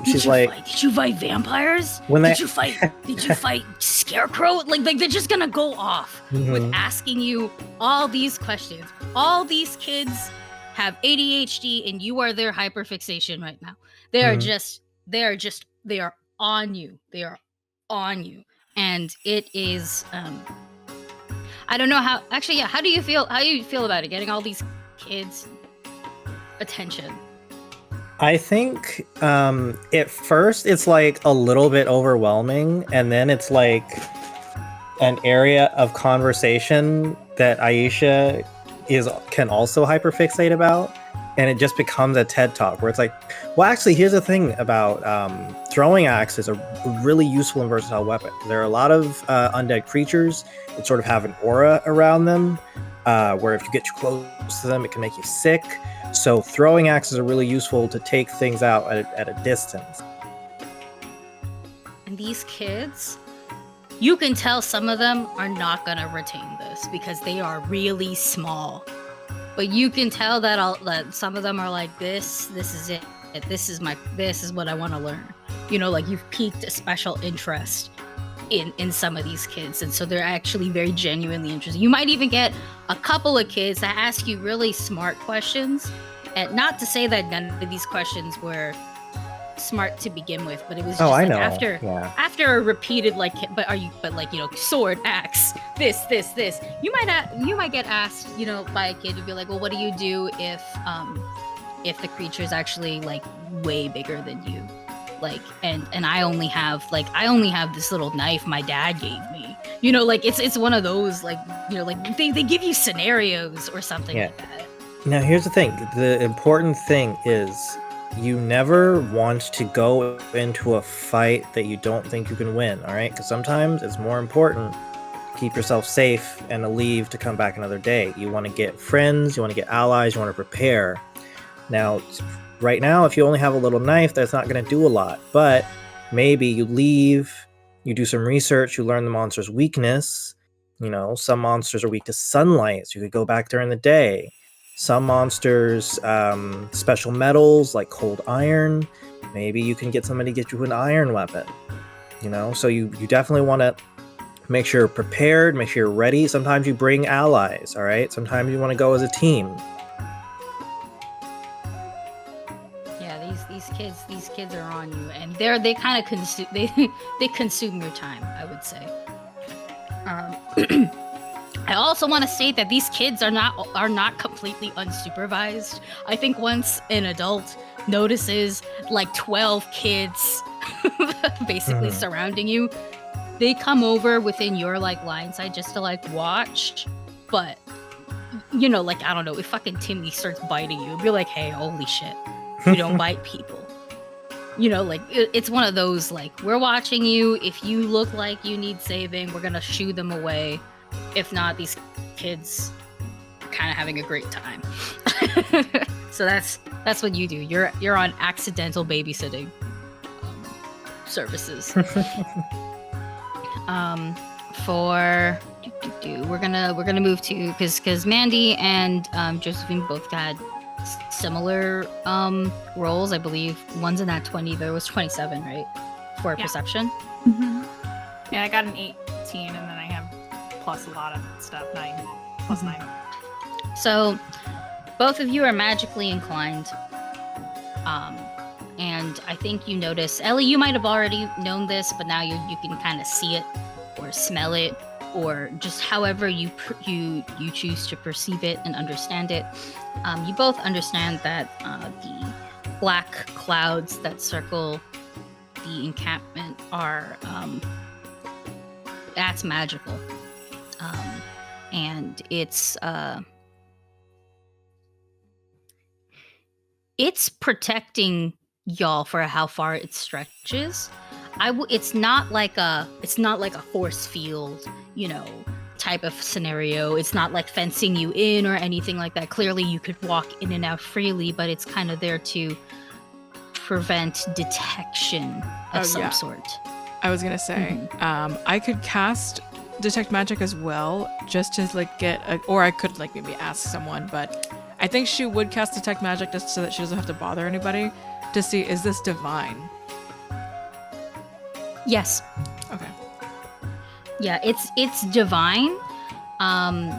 she's like, did you fight vampires? When did you fight Scarecrow? Like they're just gonna go off with asking you all these questions. All these kids have ADHD, and you are their hyperfixation right now. They are on you. They are on you, and it is. I don't know how. Actually, yeah. How do you feel about it? Getting all these kids' attention. I think at first it's like a little bit overwhelming, and then it's like an area of conversation that Aisha can also hyperfixate about, and it just becomes a TED talk where it's like, well, actually, here's the thing about throwing axe is a really useful and versatile weapon. There are a lot of undead creatures that sort of have an aura around them, where if you get too close to them, it can make you sick. So throwing axes are really useful to take things out at a distance. And these kids, you can tell some of them are not going to retain this because they are really small. But you can tell that some of them are like, this is it. This is what I want to learn. You know, like you've piqued a special interest in some of these kids, and so they're actually very genuinely interested. You might even get a couple of kids that ask you really smart questions, and not to say that none of these questions were smart to begin with, but it was just after a repeated sword, axe, this, you might get asked, you know, by a kid to be like, well, what do you do if the creature is actually like way bigger than you? Like, and I only have this little knife my dad gave me. You know, like it's one of those, like, you know, like they give you scenarios or something like that. Now, here's the thing. The important thing is you never want to go into a fight that you don't think you can win, all right? Because sometimes it's more important to keep yourself safe and to leave to come back another day. You want to get friends, you want to get allies, you want to prepare. Now, right now, if you only have a little knife, that's not going to do a lot. But maybe you leave, you do some research, you learn the monster's weakness. You know, some monsters are weak to sunlight, so you could go back during the day. Some monsters, special metals like cold iron. Maybe you can get somebody to get you an iron weapon. You know, so you definitely want to make sure you're prepared, make sure you're ready. Sometimes you bring allies, all right? Sometimes you want to go as a team. These kids are on you, and they kind of consume they consume your time, I would say. I also want to state that these kids are not completely unsupervised. I think once an adult notices like 12 kids basically surrounding you, they come over within your like line sight just to like watch. But you know, like, I don't know, if fucking Timmy starts biting you, be like, hey, holy shit, you don't bite people. You know, like, it's one of those, like, we're watching you. If you look like you need saving, we're gonna shoo them away. If not, these kids are kind of having a great time. So that's what you do. You're on accidental babysitting services. We're gonna move to, because Mandy and Josephine both had similar rolls. I believe one's in that 20, there was 27, right, for perception. Yeah, I got an 18, and then I have plus a lot of stuff, 9 plus 9. So both of you are magically inclined, and I think you notice, Ellie, you might have already known this, but now you can kind of see it or smell it, or just however you choose to perceive it and understand it. You both understand that the black clouds that circle the encampment are that's magical, and it's protecting y'all for how far it stretches. It's not like a force field, you know, type of scenario. It's not like fencing you in or anything like that. Clearly you could walk in and out freely, but it's kind of there to prevent detection of some sort. I was gonna say, I could cast detect magic as well, just to like or I could like maybe ask someone, but I think she would cast detect magic just so that she doesn't have to bother anybody to see, is this divine? Yes. Okay. Yeah, it's divine. And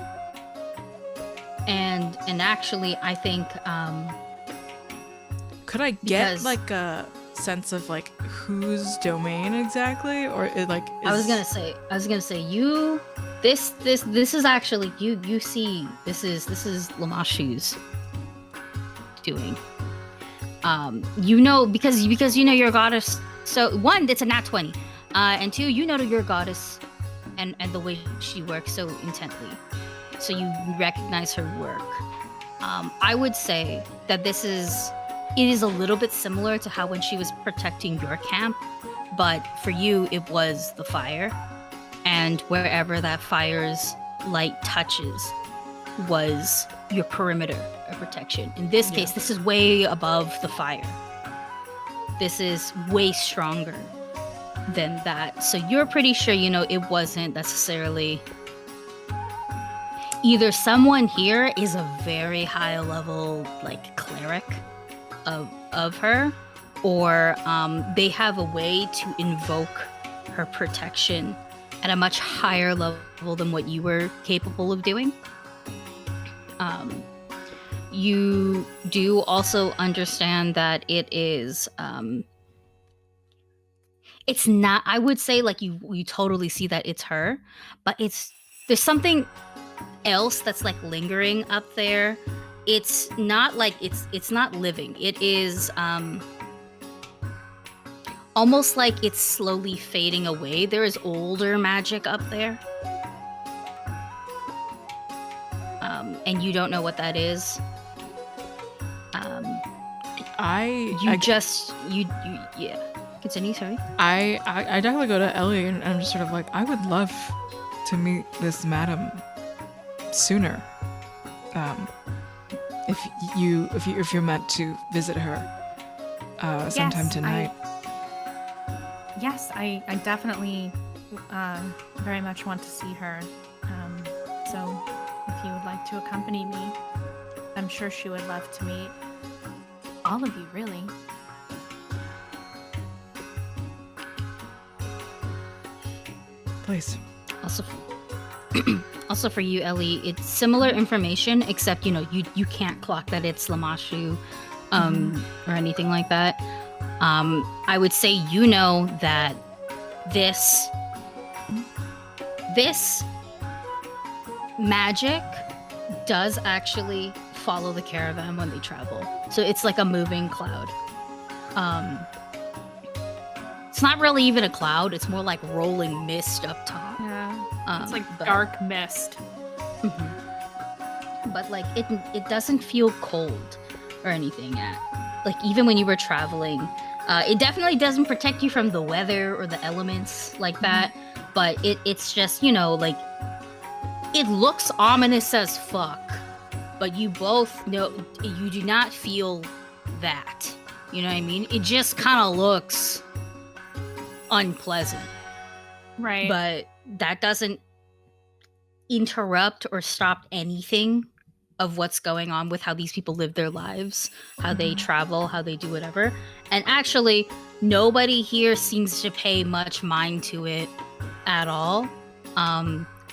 actually I think could I get because- like a sense of like whose domain exactly, or it like I was gonna say you this is actually you see this is Lamashu's doing. You know, because you know your goddess. So one, it's a nat 20, and two, you know your goddess and the way she works so intently, so you recognize her work. I would say that it is a little bit similar to how when she was protecting your camp, but for you it was the fire, and wherever that fire's light touches was your perimeter of protection. In this case, this is way above the fire. This is way stronger than that. So you're pretty sure, you know, it wasn't necessarily either someone here is a very high level like cleric of her, or they have a way to invoke her protection at a much higher level than what you were capable of doing. You do also understand that it is it's not, I would say, like you totally see that it's her, but there's something else that's like lingering up there. It's not like it's not living. It is almost like it's slowly fading away. There is older magic up there. And you don't know what that is. Yeah. Continue, sorry. I definitely go to Ellie and I'm just sort of like, I would love to meet this madam sooner. If you're meant to visit her sometime tonight. I definitely very much want to see her. So if you would like to accompany me, I'm sure she would love to meet all of you, really. Please. Also for you, Ellie, it's similar information, except you know you can't clock that it's Lamashu, or anything like that. I would say you know that this magic does actually follow the caravan when they travel. So it's like a moving cloud. It's not really even a cloud, it's more like rolling mist up top. Yeah. It's like dark mist. But like it doesn't feel cold or anything like even when you were traveling. It definitely doesn't protect you from the weather or the elements like that, but it's just, you know, like it looks ominous as fuck, but you both know you do not feel that. You know what I mean? It just kind of looks unpleasant. Right. But that doesn't interrupt or stop anything of what's going on with how these people live their lives, how they travel, how they do whatever. And actually, nobody here seems to pay much mind to it at all.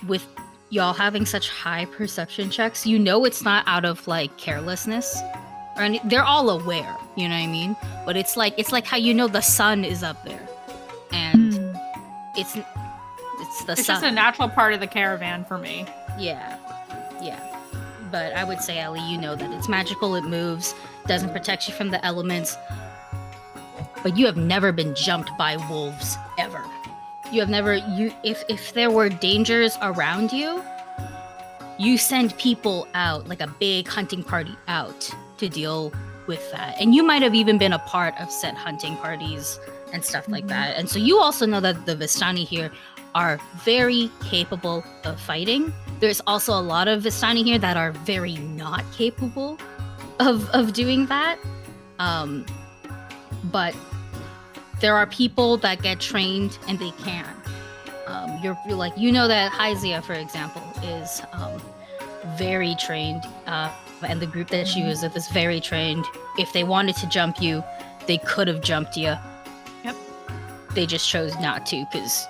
With y'all having such high perception checks, you know it's not out of like carelessness or they're all aware, you know what I mean? But it's like how you know the sun is up there, and it's the sun. It's just a natural part of the caravan for me. Yeah. But I would say, Ellie, you know that it's magical, it moves, doesn't protect you from the elements. But you have never been jumped by wolves, ever. You have never, if there were dangers around you, you send people out, like a big hunting party out to deal with that. And you might have even been a part of set hunting parties and stuff like that. And so you also know that the Vistani here are very capable of fighting. There's also a lot of Vistani here that are very not capable of doing that. But there are people that get trained and they can. you're like, you know that Hyzia, for example, is very trained, and the group that she was with is very trained. If they wanted to jump you, they could have jumped you. Yep. They just chose not to because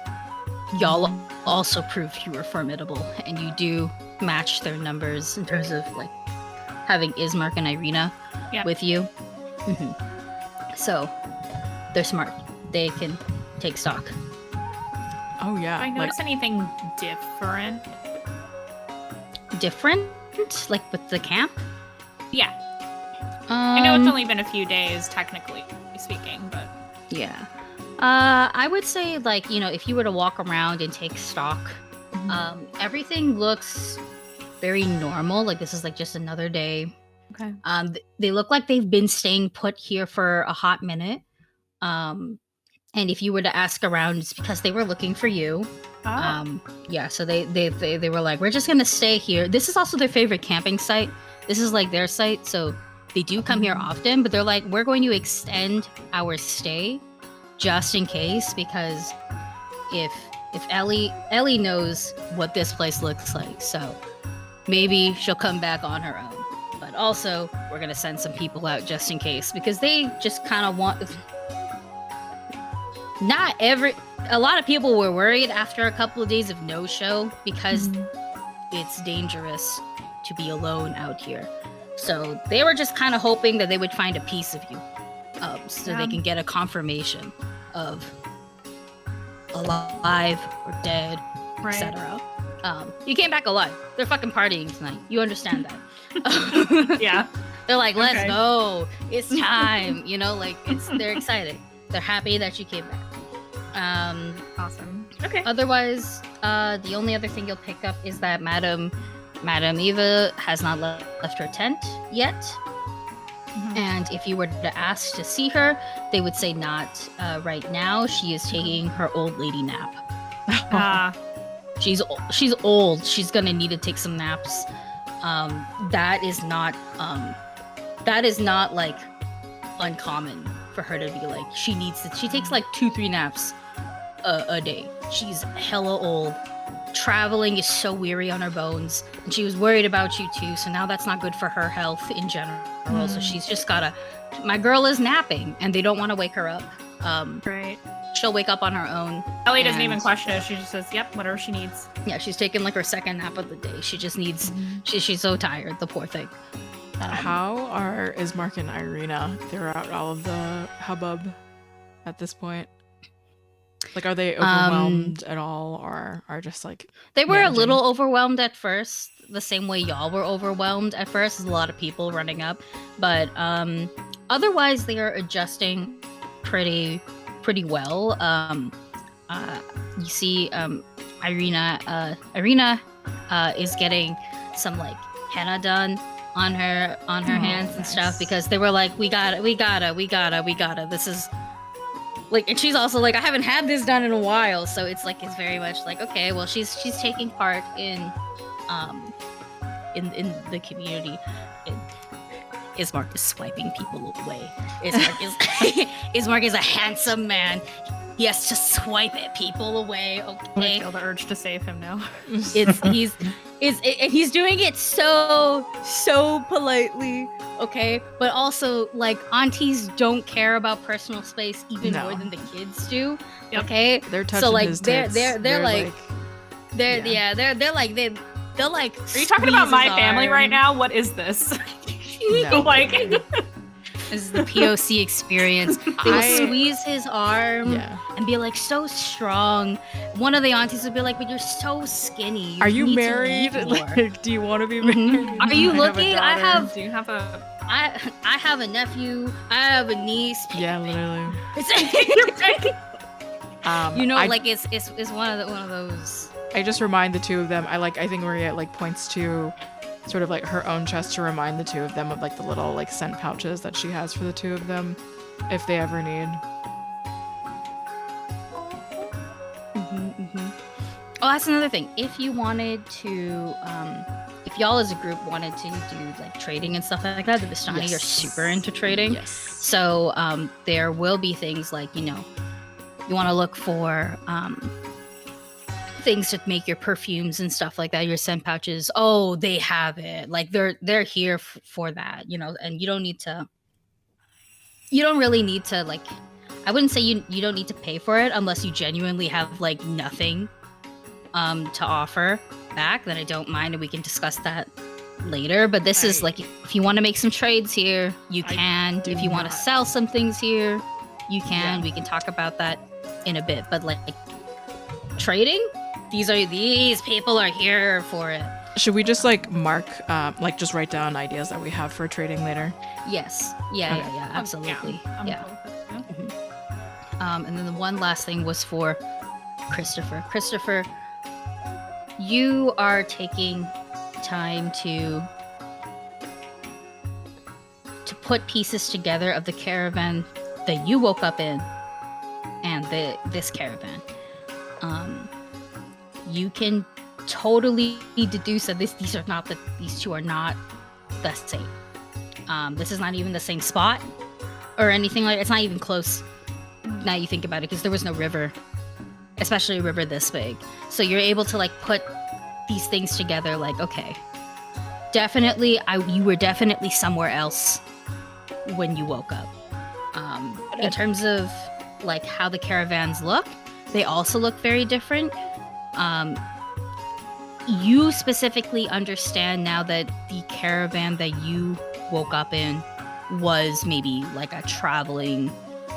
y'all also proved you were formidable, and you do match their numbers in terms of like having Ismark and Irina with you. So they're smart. They can take stock. Oh yeah. Do I notice anything different? Different? Like with the camp? Yeah. I know it's only been a few days, technically speaking, but... Yeah. I would say, like, you know, if you were to walk around and take stock, everything looks very normal. Like, this is, like, just another day. Okay. They look like they've been staying put here for a hot minute. And if you were to ask around, it's because they were looking for you. Oh. Yeah, so they were like, we're just gonna stay here. This is also their favorite camping site. This is like their site, so they do come here often, but they're like, we're going to extend our stay just in case, because if Ellie knows what this place looks like, so maybe she'll come back on her own. But also, we're gonna send some people out just in case, because they just kind of want. A lot of people were worried after a couple of days of no show because it's dangerous to be alone out here. So they were just kind of hoping that they would find a piece of you, so they can get a confirmation of alive or dead, etc. You came back alive. They're fucking partying tonight. You understand that? Yeah. They're like, let's go. It's time. You know, like they're excited. They're happy that you came back. Awesome. Okay. Otherwise, the only other thing you'll pick up is that Madam Eva has not left her tent yet. And if you were to ask to see her, they would say not right now. She is taking her old lady nap. She's old. She's gonna need to take some naps. That is not like uncommon for her to be like, she takes like 2-3 naps a day. She's hella old. Traveling is so weary on her bones, and she was worried about you too, so now that's not good for her health in general. So she's just my girl is napping, and they don't want to wake her up. Right. She'll wake up on her own. Ellie doesn't even question it. She just says, yep, whatever she needs. Yeah, she's taking like her second nap of the day. She just needs she's so tired, the poor thing. How are Ismark and Irina throughout all of the hubbub at this point? Like, are they overwhelmed at all, or are just like they were managing? a little overwhelmed at first, the same way y'all were overwhelmed at first. There's a lot of people running up, but otherwise they are adjusting pretty well. You see, Irina is getting some like henna done on her hands and stuff, because they were like, we gotta. This is like, and she's also like, I haven't had this done in a while, so it's very much like, okay, well, she's taking part in the community. Ismark is swiping people away. Ismark is a handsome man. He has to swipe people away. Okay. I feel the urge to save him now. He's doing it so politely, okay? But also, like, aunties don't care about personal space even more than the kids do. Yep. Okay? They're touching so like his they're tits. they're like they're like Are you talking about my family right now? What is this? No. Like this is the POC experience. They will squeeze his arm and be like, so strong. One of the aunties would be like, but you're so skinny. Are you married? Like, do you want to be married? Are you looking? Do you have a I have a nephew. I have a niece. Yeah, literally. It's one of those. I just remind the two of them. I think Maria like points to sort of like her own chest to remind the two of them of like the little like scent pouches that she has for the two of them if they ever need. Oh, that's another thing. If you wanted to, if y'all as a group wanted to do like trading and stuff like that, the Vistani are super into trading. Yes. So there will be things like, you know, you want to look for things that make your perfumes and stuff like that, your scent pouches. Oh, they have it. Like they're here for that, and you don't really need to, like, I wouldn't say you don't need to pay for it unless you genuinely have like nothing to offer back. Then I don't mind, and we can discuss that later. But this is like, if you want to make some trades here, you can. If you want to sell some things here, you can. We can talk about that in a bit. But like trading, these people are here for it. Should we just like mark, like just write down ideas that we have for trading later? Yes. Yeah, absolutely. I'm cool with that. And then the one last thing was for Christopher. Christopher, you are taking time to put pieces together of the caravan that you woke up in and this caravan. You can totally deduce that these two are not the same. This is not even the same spot or anything like. It's not even close. Now you think about it, because there was no river, especially a river this big. So you're able to like put these things together. Like, okay, definitely, you were definitely somewhere else when you woke up. In terms of like how the caravans look, they also look very different. You specifically understand now that the caravan that you woke up in was maybe like a traveling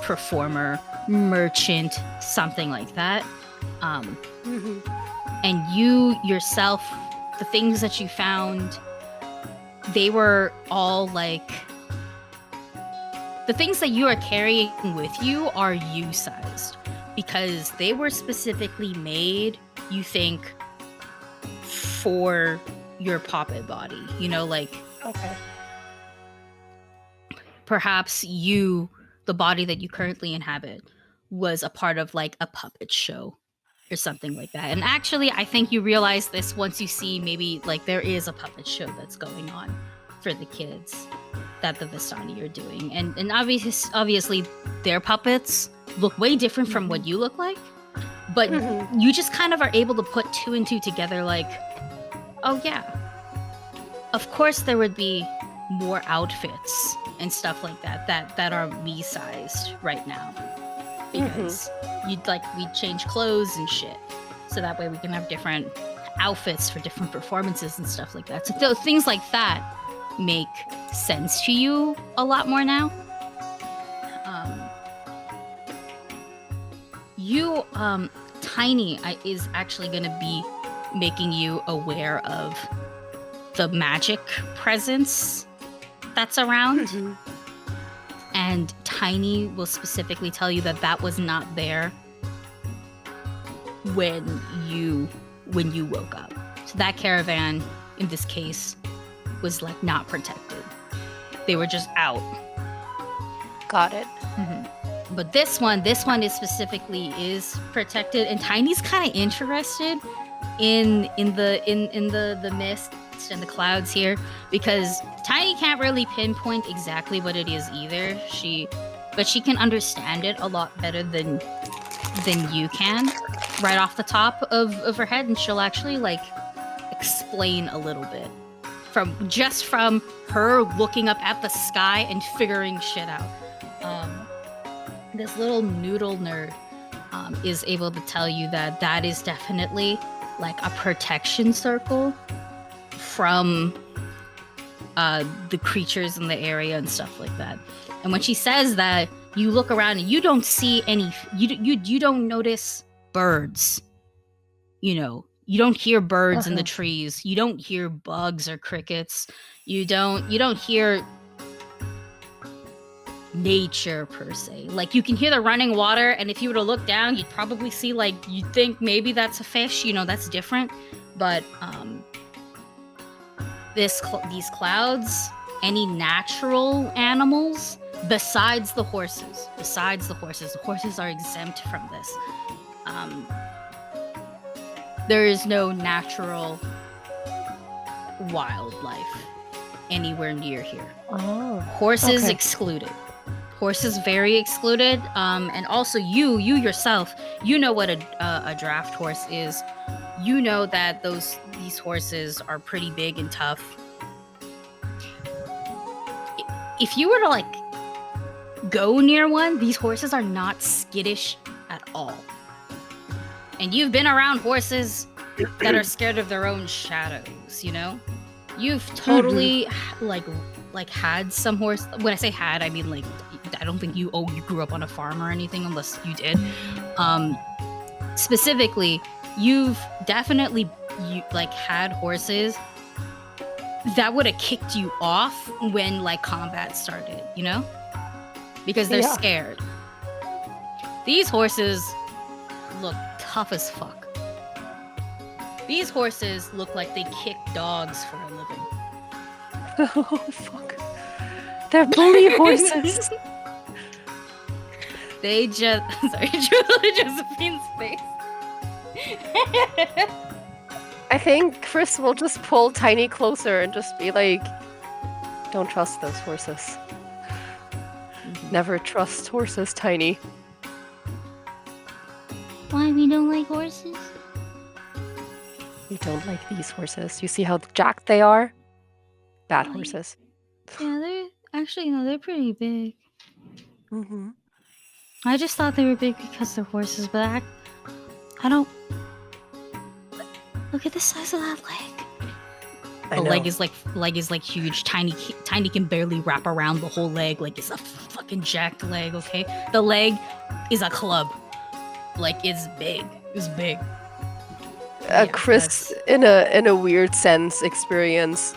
performer, merchant, something like that. And you yourself, the things that you found, they were all like, the things that you are carrying with you are you-sized, because they were specifically made, you think, for your puppet body. Like, Okay. perhaps the body that you currently inhabit was a part of like a puppet show or something like that. And actually, I think you realize this once you see maybe like there is a puppet show that's going on for the kids that the Vistani are doing. And obviously their puppets look way different from what you look like. But you just kind of are able to put two and two together, like, oh yeah, of course there would be more outfits and stuff like that are me-sized right now, because we'd change clothes and shit, so that way we can have different outfits for different performances and stuff like that. So things like that make sense to you a lot more now. Tiny is actually going to be making you aware of the magic presence that's around. And Tiny will specifically tell you that was not there when you woke up. So that caravan, in this case, was like not protected. They were just out. Got it. But this one is specifically protected, and Tiny's kind of interested in the mist and the clouds here, because Tiny can't really pinpoint exactly what it is either. But she can understand it a lot better than you can, right off the top of her head, and she'll actually like explain a little bit from her looking up at the sky and figuring shit out. This little noodle nerd is able to tell you that is definitely like a protection circle from the creatures in the area and stuff like that. And when she says that, you look around and you don't see any, you don't notice birds. You don't hear birds in the trees. You don't hear bugs or crickets. You don't hear nature per se. Like, you can hear the running water, and if you were to look down, you'd probably see, like, you'd think maybe that's a fish, that's different. But these clouds, any natural animals besides the horses, the horses are exempt from this. There is no natural wildlife anywhere near here. Horses excluded. Horses very excluded. And also you yourself, you know what a draft horse is. you know that these horses are pretty big and tough. If you were to like go near one, these horses are not skittish at all. And you've been around horses that are scared of their own shadows, you know? You've totally like had some horse. When I say had, I mean like I don't think you grew up on a farm or anything, unless you did. Specifically, you've definitely had horses that would have kicked you off when like combat started, you know? Because they're scared. These horses look tough as fuck. These horses look like they kick dogs for a living. Oh, fuck. They're bully horses. They just... Sorry, Josephine's face. I think Chris will just pull Tiny closer and just be like, don't trust those horses. Never trust horses, Tiny. Why we don't like horses? You don't like these horses. You see how jacked they are? Bad horses. Yeah, they're pretty big. Mm-hmm. I just thought they were big because they're horses, but I don't... Look at the size of that leg. The leg is like huge. Tiny can barely wrap around the whole leg. Like it's a fucking jacked leg, okay? The leg is a club. Like it's big. It's big. Chris, in a weird sense, experiences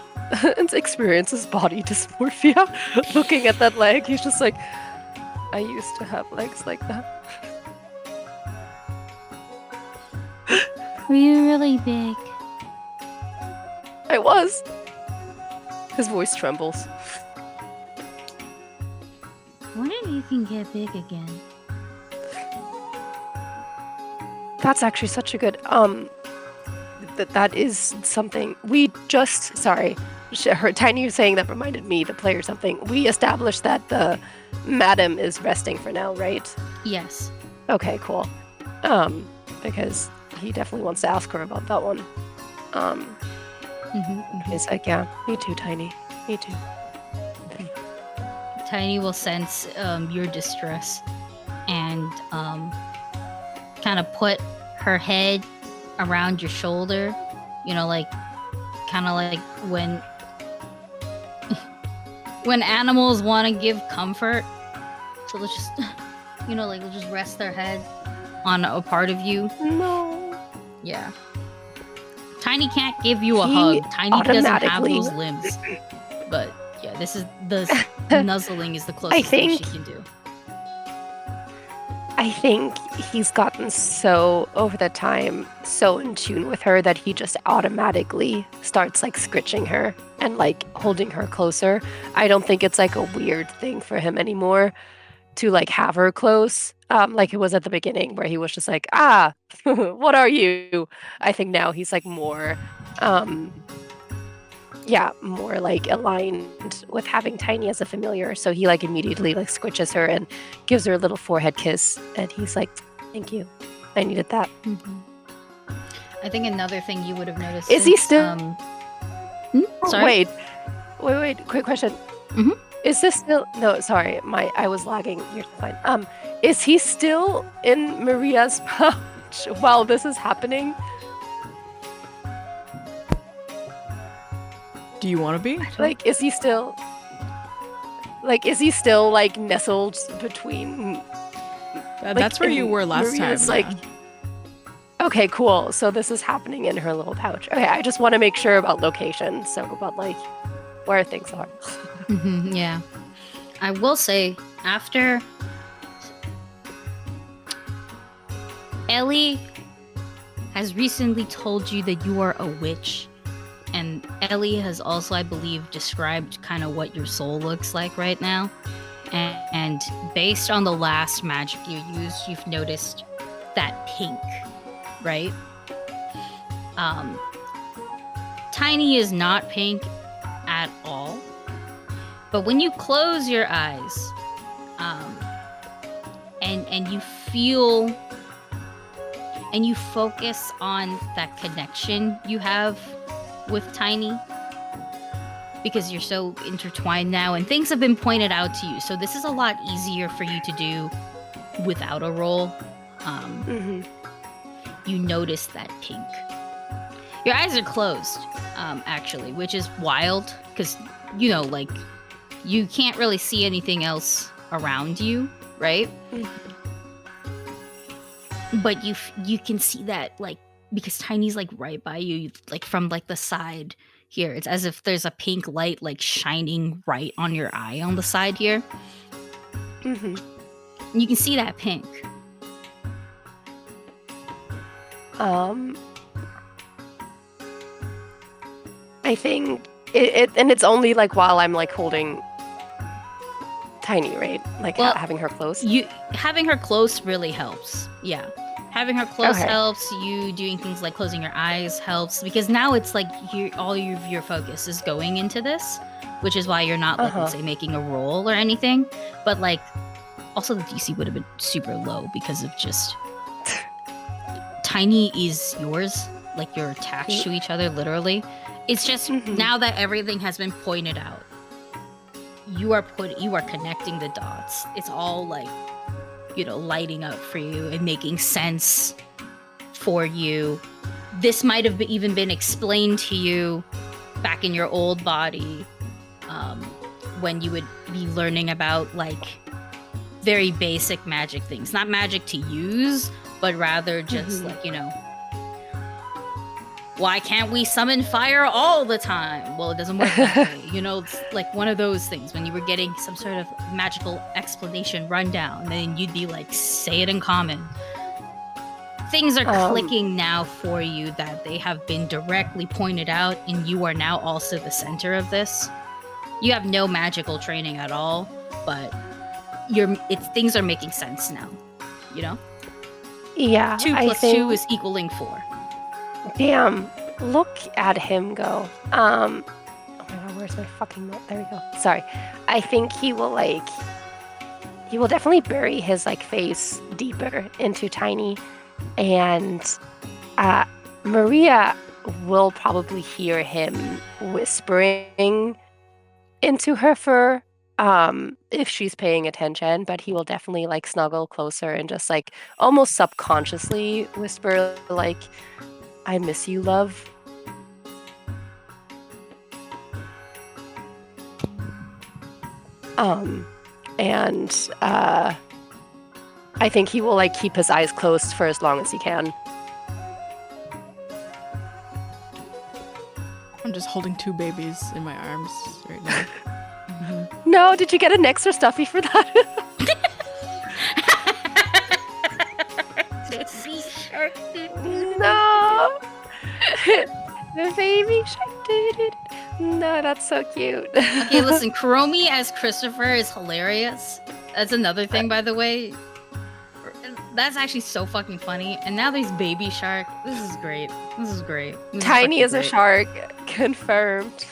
body dysmorphia. Looking at that leg, he's just like, I used to have legs like that. Were you really big? I was. His voice trembles. I wonder if you can get big again. That's actually such a good that is something we just her Tiny saying that reminded me to play or something. We established that the madam is resting for now, right? Yes. Okay, cool. Because he definitely wants to ask her about that one. He's like, yeah, me too, Tiny. Me too. Tiny will sense your distress and kind of put her head around your shoulder, you know, like kind of like when animals want to give comfort, so they'll just they'll just rest their head on a part of you. No. Yeah. Tiny can't give you a hug. Tiny doesn't have those limbs. But yeah, this is the nuzzling is the closest thing she can do. I think he's gotten so over the time, so in tune with her that he just automatically starts like scritching her and like holding her closer. I don't think it's like a weird thing for him anymore to like have her close, like it was at the beginning where he was just like, what are you? I think now he's like more more like aligned with having Tiny as a familiar. So he like immediately like squishes her and gives her a little forehead kiss. And he's like, thank you. I needed that. I think another thing you would have noticed is he still... Sorry? Wait. Quick question. Mm-hmm. Is this still... No, sorry. I was lagging. You're fine. Is he still in Maria's pouch while this is happening? Do you want to be? Like, is he still like nestled between? That's where you were last Maria's, time. Like, okay, cool. So this is happening in her little pouch. Okay, I just want to make sure about location. So about like where things are. Yeah, I will say after Ellie has recently told you that you are a witch. And Ellie has also, I believe, described kind of what your soul looks like right now. And based on the last magic you used, you've noticed that pink, right? Tiny is not pink at all. But when you close your eyes, and you feel and you focus on that connection you have with Tiny, because you're so intertwined now and things have been pointed out to you. So this is a lot easier for you to do without a roll. You notice that pink. Your eyes are closed, actually, which is wild because, you know, like, you can't really see anything else around you, right? But you can see that, like, because Tiny's like right by you, like from like the side here. It's as if there's a pink light like shining right on your eye on the side here. And you can see that pink. I think and it's only like while I'm like holding Tiny, right? Like having her close. Having her close really helps. Yeah. Having her close Okay. helps. You doing things like closing your eyes helps, because now it's like all of your focus is going into this, which is why you're not like, let's say, making a roll or anything. But like, also the DC would have been super low because of just Tiny is yours. Like, you're attached to each other, literally. It's just now that everything has been pointed out, you are connecting the dots. It's all like, you know, lighting up for you and making sense for you. This might have even been explained to you back in your old body, when you would be learning about like very basic magic things. Not magic to use, but rather just like, you know, why can't we summon fire all the time? Well, it doesn't work that way. You know, it's like one of those things when you were getting some sort of magical explanation rundown, and then you'd be like, say it in common. Things are clicking now for you, that they have been directly pointed out, and you are now also the center of this. You have no magical training at all, but things are making sense now, you know? Yeah. 2 plus 2 is equaling 4. Damn, look at him go. Oh my god, where's my fucking note? There we go. Sorry. I think he will definitely bury his like face deeper into Tiny, and Maria will probably hear him whispering into her fur, if she's paying attention, but he will definitely like snuggle closer and just like almost subconsciously whisper like, I miss you, love. And I think he will like keep his eyes closed for as long as he can. I'm just holding 2 babies in my arms right now. No, did you get an extra stuffy for that? No. The baby shark. No, that's so cute. Okay, listen, Kuromi as Christopher is hilarious. That's another thing, by the way. That's actually so fucking funny. And now there's baby shark. This is great. This is great. This Tiny is as a shark. Confirmed.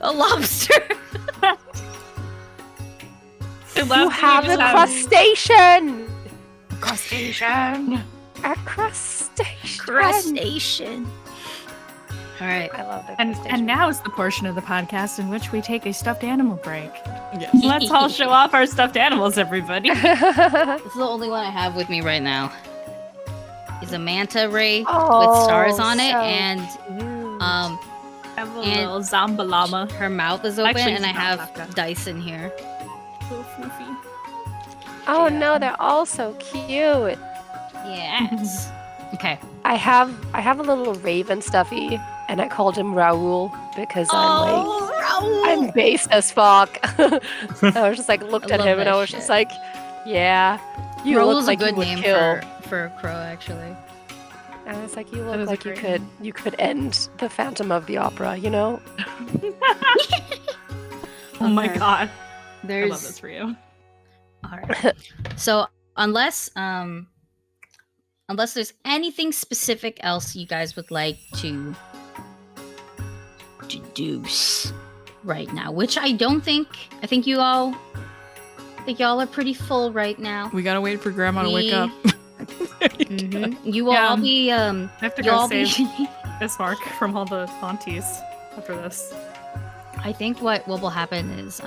A lobster. You have a crustacean. Crustacean. A crustacean. Crustacean. All right. I love the And now is the portion of the podcast in which we take a stuffed animal break. Yes. Let's all show off our stuffed animals, everybody. This is the only one I have with me right now. Is a manta ray with stars on it, and have a and little Zamba llama. her mouth is open, Actually, and I it's not have that good. dice in here. Little floofy. Oh no, they're all so cute. Yes. Okay. I have a little raven stuffy, and I called him Raoul because I'm based as fuck. I was just like looked I at love him and that I was shit. just like, yeah, you Raoul's look like a good you would name kill. for a crow, actually. And I was like, you That look is a like great you could end the Phantom of the Opera, you know? Oh my Okay. god. There's I love this for you. All right. So unless there's anything specific else you guys would like to deduce right now, which I think you all think y'all are pretty full right now. We gotta wait for Grandma to wake up. You will all be I have to you'll go all save be Bismarck from all the aunties after this. I think what will happen is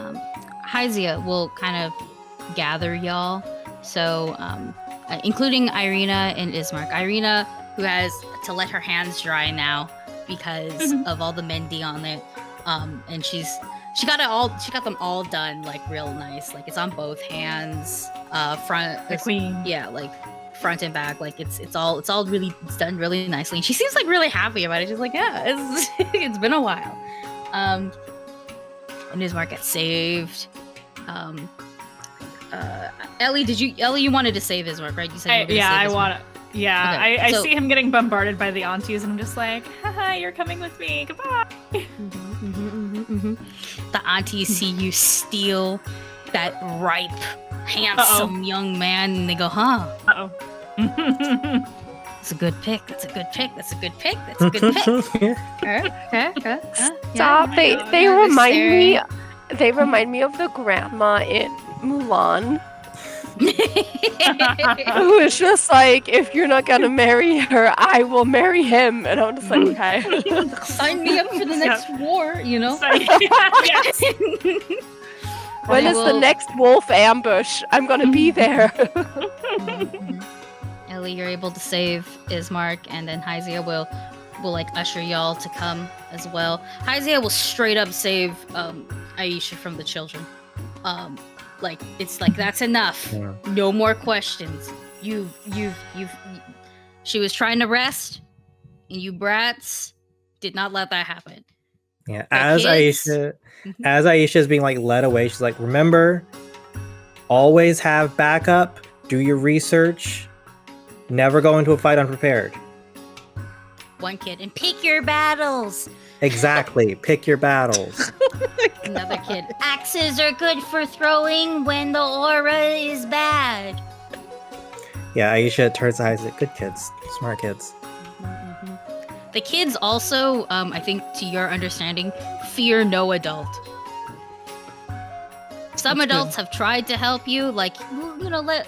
Hyzia will kind of gather y'all. So including Irina and Ismark. Irina, who has to let her hands dry now because of all the Mendi on it. And she got them all done like real nice. Like it's on both hands, front. The queen. Yeah, like front and back. Like it's done really nicely. And she seems like really happy about it. She's like, yeah, it's been a while. And Ismark gets saved. Ellie, you wanted to save Ismark, right? You said you were gonna save I Ismark. want to. Yeah, Okay, I so- see him getting bombarded by the aunties, and I'm just like, haha, you're coming with me. Goodbye. The aunties see you steal that ripe, handsome young man, and they go, huh? Uh-oh. That's a good pick. That's a good pick. That's a good pick. That's a good pick. Stop! Yeah, They they're remind me. staring. They remind me of the grandma in Mulan, who is just like, if you're not gonna marry her, I will marry him. And I'm just like, okay. Sign me up for the next war, you know? Yes. When is the next wolf ambush? I'm gonna be there. Ellie, you're able to save Ismark, and then Hyzia will like usher y'all to come as well. Hyzia will straight up save Aisha from the children. Like it's like that's enough. Yeah. No more questions. She was trying to rest, and you brats did not let that happen. Yeah, The as kids- Aisha's being like led away, she's like, remember, always have backup, do your research, never go into a fight unprepared. One kid, and pick your battles. Exactly. Pick your battles. Another kid, axes are good for throwing when the aura is bad. Yeah, Aisha turns to Isaac. Good kids. Smart kids. The kids also, I think, to your understanding, fear no adult. Some That's adults have tried to help you, like, you know, let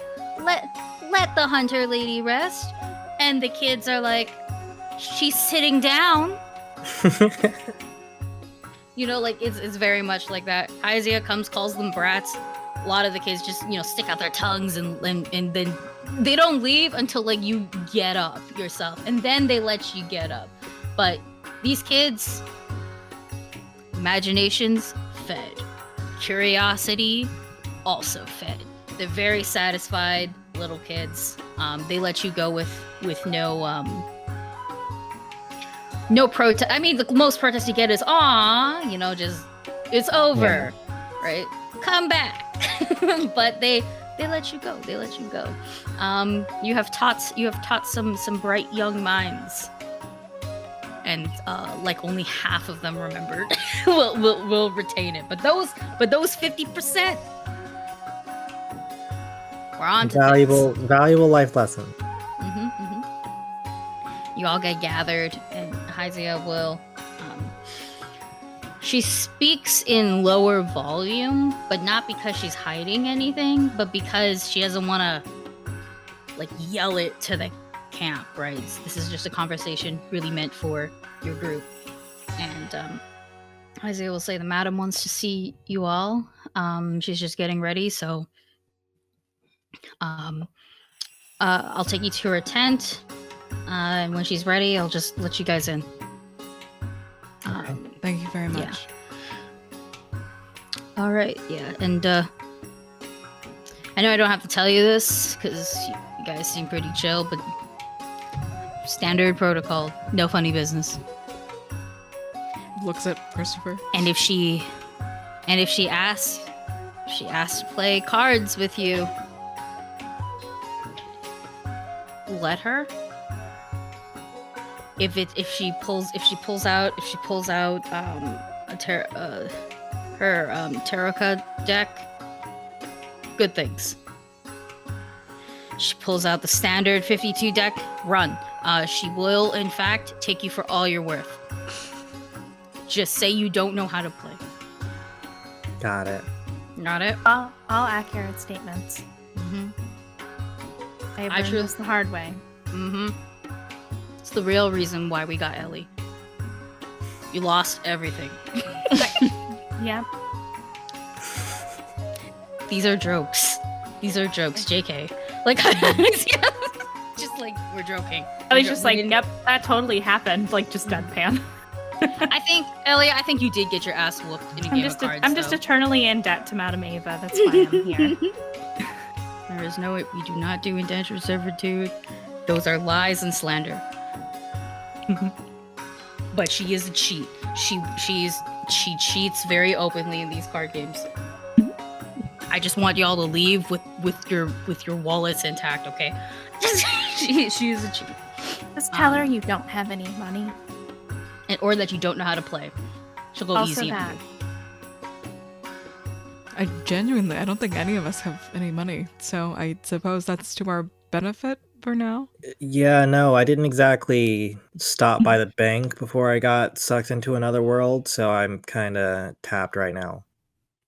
the hunter lady rest, and the kids are like, she's sitting down. You know, like it's very much like that. Hyzia comes, calls them brats. A lot of the kids just, you know, stick out their tongues and then they don't leave until like you get up yourself, and then they let you get up. But these kids, imaginations fed, curiosity also fed. They're very satisfied little kids. They let you go with no protest. I mean, the most protest you get is "aw," you know, just it's over, right? Come back. But they let you go. They let you go. You have taught some bright young minds, and like only half of them remembered will retain it. But those 50% we're on to Valuable life lesson. You all get gathered, and Hyzia will. She speaks in lower volume, but not because she's hiding anything, but because she doesn't want to, like, yell it to the camp, right? This is just a conversation really meant for your group. And Hyzia will say, the madam wants to see you all. She's just getting ready, so I'll take you to her tent. And when she's ready, I'll just let you guys in. Thank you very much. All right, yeah, and I know I don't have to tell you this because you guys seem pretty chill, but standard protocol, no funny business. Looks at Christopher. And if she asks to play cards with you, let her. If she pulls out her Tarot deck, good things. She pulls out the standard 52 deck, run. She will in fact take you for all you're worth. Just say you don't know how to play. Got it. Got it? All accurate statements. Mm-hmm. I I learned this the hard way. Mm-hmm. It's the real reason why we got Ellie. You lost everything. Yeah. These are jokes. These are jokes, JK. Like, just like, we're joking. Ellie's just like, yep, that totally happened. Like, just deadpan. I think, Ellie, I think you did get your ass whooped in a game of cards. I'm just eternally in debt to Madame Ava. That's why I'm here. There is no, we do not do indentured servitude. Those are lies and slander. But she is a cheat. She cheats very openly in these card games. I just want y'all to leave with your wallets intact, okay? she is a cheat. Just tell her you don't have any money. Or that you don't know how to play. She'll go Also easy. that. I don't think any of us have any money, so I suppose that's to our benefit for now. Yeah, no, I didn't exactly stop by the bank before I got sucked into another world, so I'm kind of tapped right now.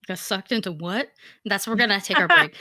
Got sucked into what? That's we're gonna take our break.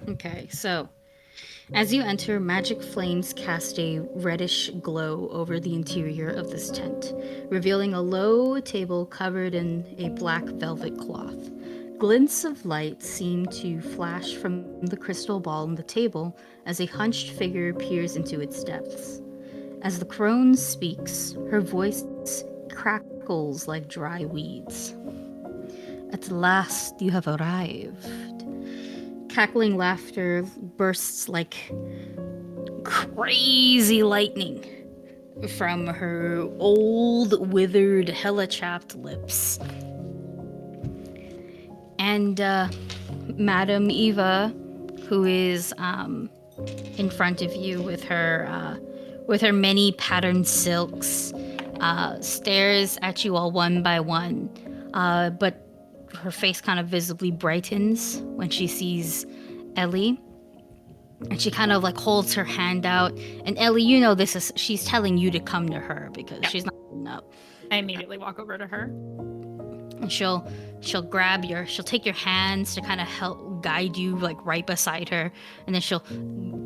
Okay, so as you enter, magic flames cast a reddish glow over the interior of this tent, revealing a low table covered in a black velvet cloth. Glints of light seem to flash from the crystal ball on the table as a hunched figure peers into its depths. As the crone speaks, her voice crackles like dry weeds. At last you have arrived. Cackling laughter bursts like crazy lightning from her old, withered, hella chapped lips. And Madame Eva, who is in front of you with her many patterned silks, stares at you all one by one, but her face kind of visibly brightens when she sees Ellie. And she kind of like holds her hand out. And Ellie, you know she's telling you to come to her because she's not up. I immediately walk over to her. And she'll take your hands to kind of help guide you like right beside her. And then she'll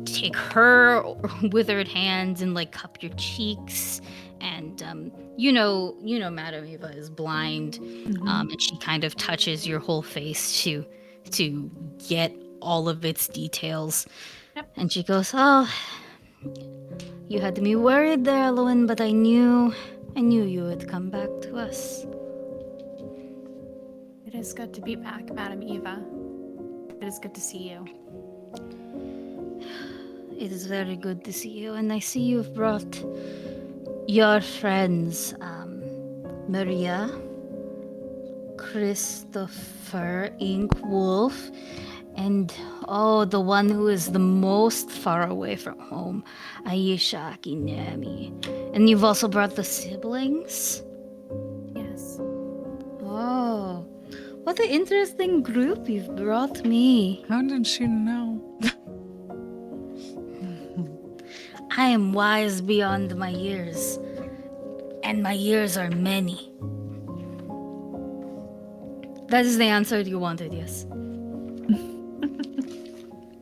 take her withered hands and like cup your cheeks. And you know Madame Eva is blind. And she kind of touches your whole face to get all of its details. Yep. And she goes, "Oh, you had me worried there, Elowen, but I knew you would come back to us." It is good to be back, Madam Eva. It is good to see you. It is very good to see you, and I see you've brought your friends, Maria, Christopher, Ink Wolf, and the one who is the most far away from home, Aisha Akinami. And you've also brought the siblings? Yes. Oh, what an interesting group you've brought me. How did she know? I am wise beyond my years, and my years are many. That is the answer you wanted, yes.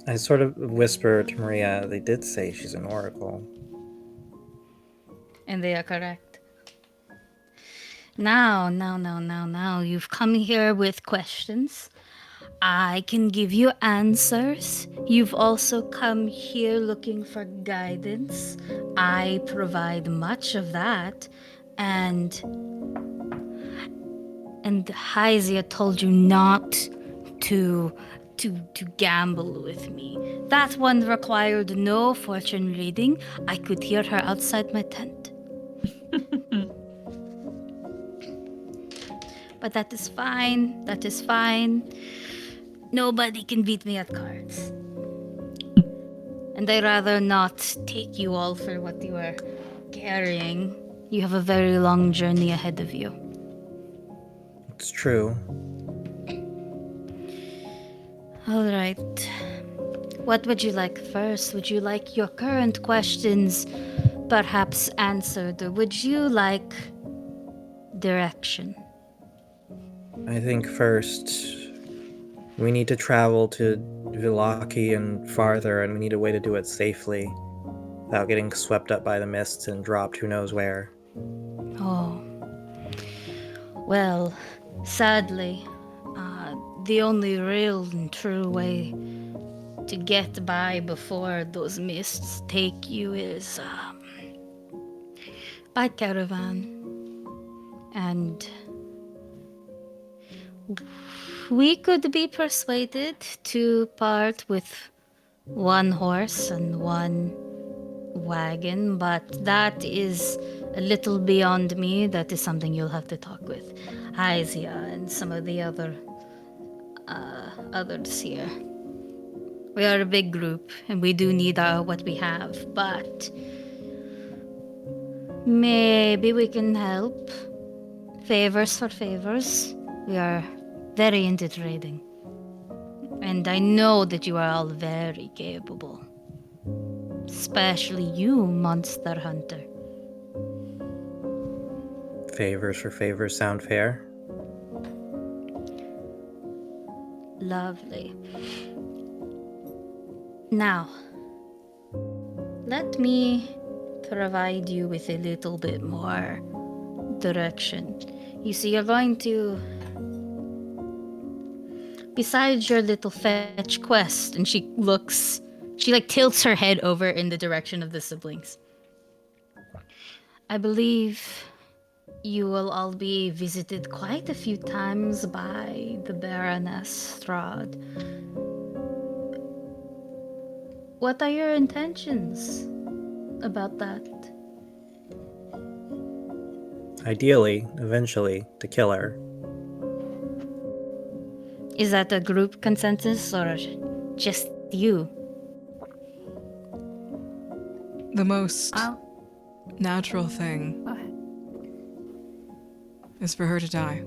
I sort of whisper to Maria, they did say she's an oracle. And they are correct. Now, you've come here with questions. I can give you answers. You've also come here looking for guidance. I provide much of that. And Hyzia told you not to gamble with me. That one required no fortune reading. I could hear her outside my tent. But that is fine. That is fine. Nobody can beat me at cards. And I'd rather not take you all for what you are carrying. You have a very long journey ahead of you. It's true. All right. What would you like first? Would you like your current questions perhaps answered, or would you like direction? I think first we need to travel to Villaki and farther, and we need a way to do it safely without getting swept up by the mists and dropped who knows where. Oh. Well, sadly, the only real and true way to get by before those mists take you is by caravan. And we could be persuaded to part with one horse and one wagon, but that is a little beyond me. That is something you'll have to talk with Hyzia and some of the others here. We are a big group, and we do need what we have, but maybe we can help. Favors for favors. We are very into trading. And I know that you are all very capable. Especially you, Monster Hunter. Favors for favors sound fair. Lovely. Now, let me provide you with a little bit more direction. You see, you're going to, besides your little fetch quest, and she like tilts her head over in the direction of the siblings. I believe you will all be visited quite a few times by the Baroness Strahd. What are your intentions about that? Ideally, eventually, to kill her. Is that a group consensus or just you? The most I'll natural thing go ahead. is for her to die.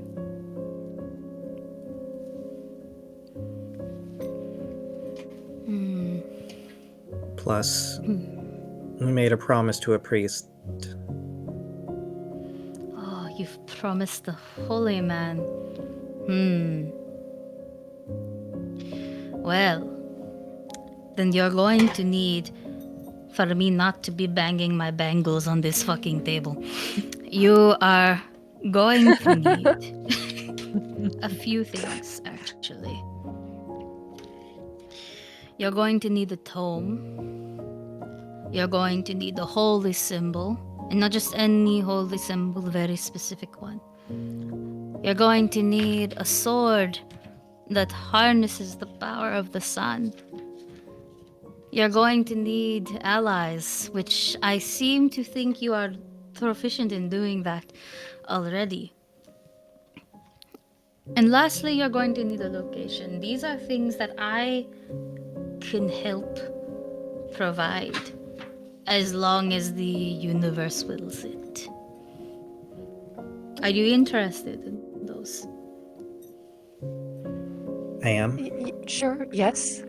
Plus, we made a promise to a priest. Oh, you've promised the holy man. Well, then you're going to need for me not to be banging my bangles on this fucking table. You are going to need a few things, actually. You're going to need a tome. You're going to need a holy symbol. And not just any holy symbol, a very specific one. You're going to need a sword that harnesses the power of the sun. You're going to need allies, which I seem to think you are proficient in doing that already. And lastly, you're going to need a location. These are things that I can help provide as long as the universe wills it. Are you interested in those? I am. Sure, yes.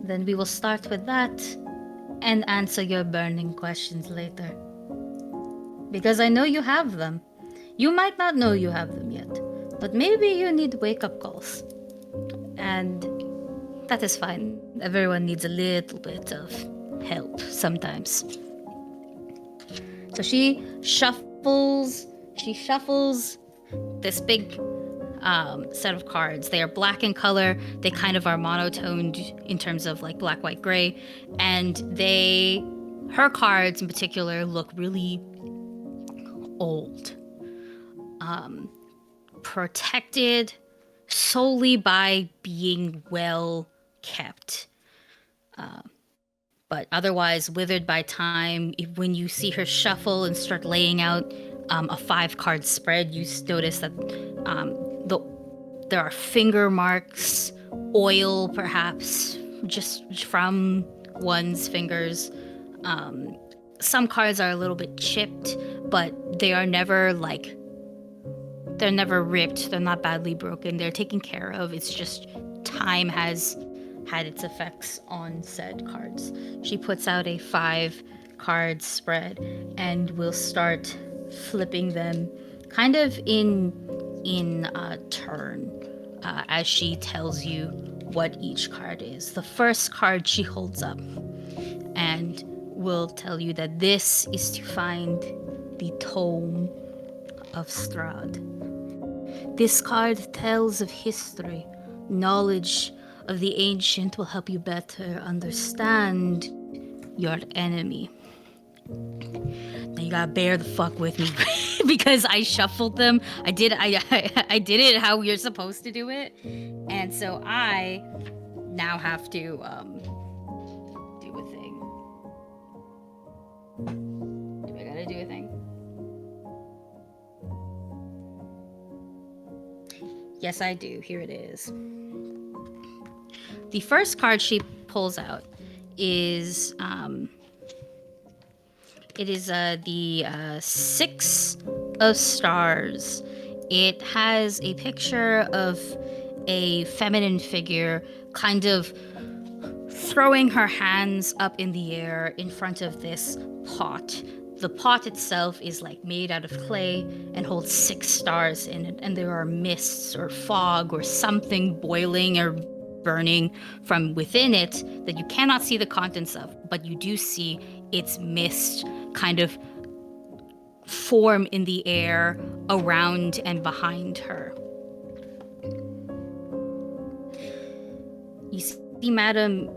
Then we will start with that and answer your burning questions later. Because I know you have them. You might not know you have them yet, but maybe you need wake-up calls. And that is fine. Everyone needs a little bit of help sometimes. So she shuffles this big set of cards. They are black in color. They kind of are monotoned in terms of like black, white, gray. And her cards in particular look really old. Protected solely by being well kept. But otherwise withered by time. When you see her shuffle and start laying out a 5-card spread, you notice that there are finger marks, oil perhaps, just from one's fingers. Some cards are a little bit chipped, but they are never they're never ripped. They're not badly broken. They're taken care of. It's just time has had its effects on said cards. She puts out a 5-card spread and will start flipping them kind of in turn as she tells you what each card is. The first card she holds up and will tell you that this is to find the Tome of Strahd. This card tells of history. Knowledge of the ancient will help you better understand your enemy. Now you gotta bear the fuck with me because I shuffled them. I did it how you're supposed to do it, and so I now have to do a thing. Do I gotta do a thing? Yes, I do. Here it is. The first card she pulls out is the 6 of Stars. It has a picture of a feminine figure kind of throwing her hands up in the air in front of this pot The pot itself is like made out of clay and holds 6 stars in it, and there are mists or fog or something boiling or burning from within it that you cannot see the contents of, but you do see its mist kind of form in the air around and behind her. You see Madam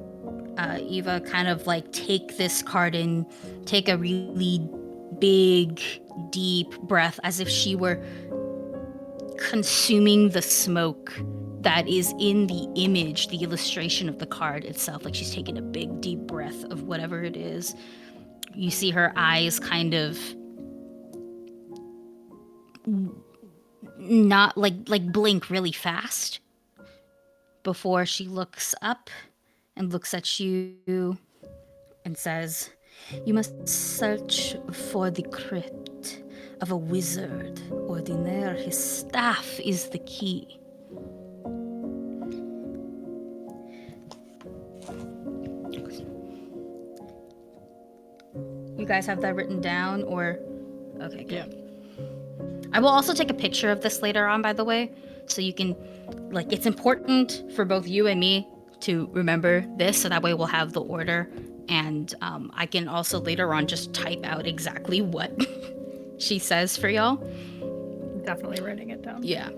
Eva kind of like take this card and take a really big, deep breath as if she were consuming the smoke that is in the image, the illustration of the card itself. Like she's taking a big, deep breath of whatever it is. You see her eyes kind of not like blink really fast before she looks up and looks at you and says, "You must search for the crypt of a wizard, ordinaire. His staff is the key." You guys have that written down, or? Okay, good. Yeah. I will also take a picture of this later on, by the way, so you can, like, it's important for both you and me to remember this, so that way we'll have the order, and I can also later on just type out exactly what she says for y'all. Definitely writing it down. Yeah.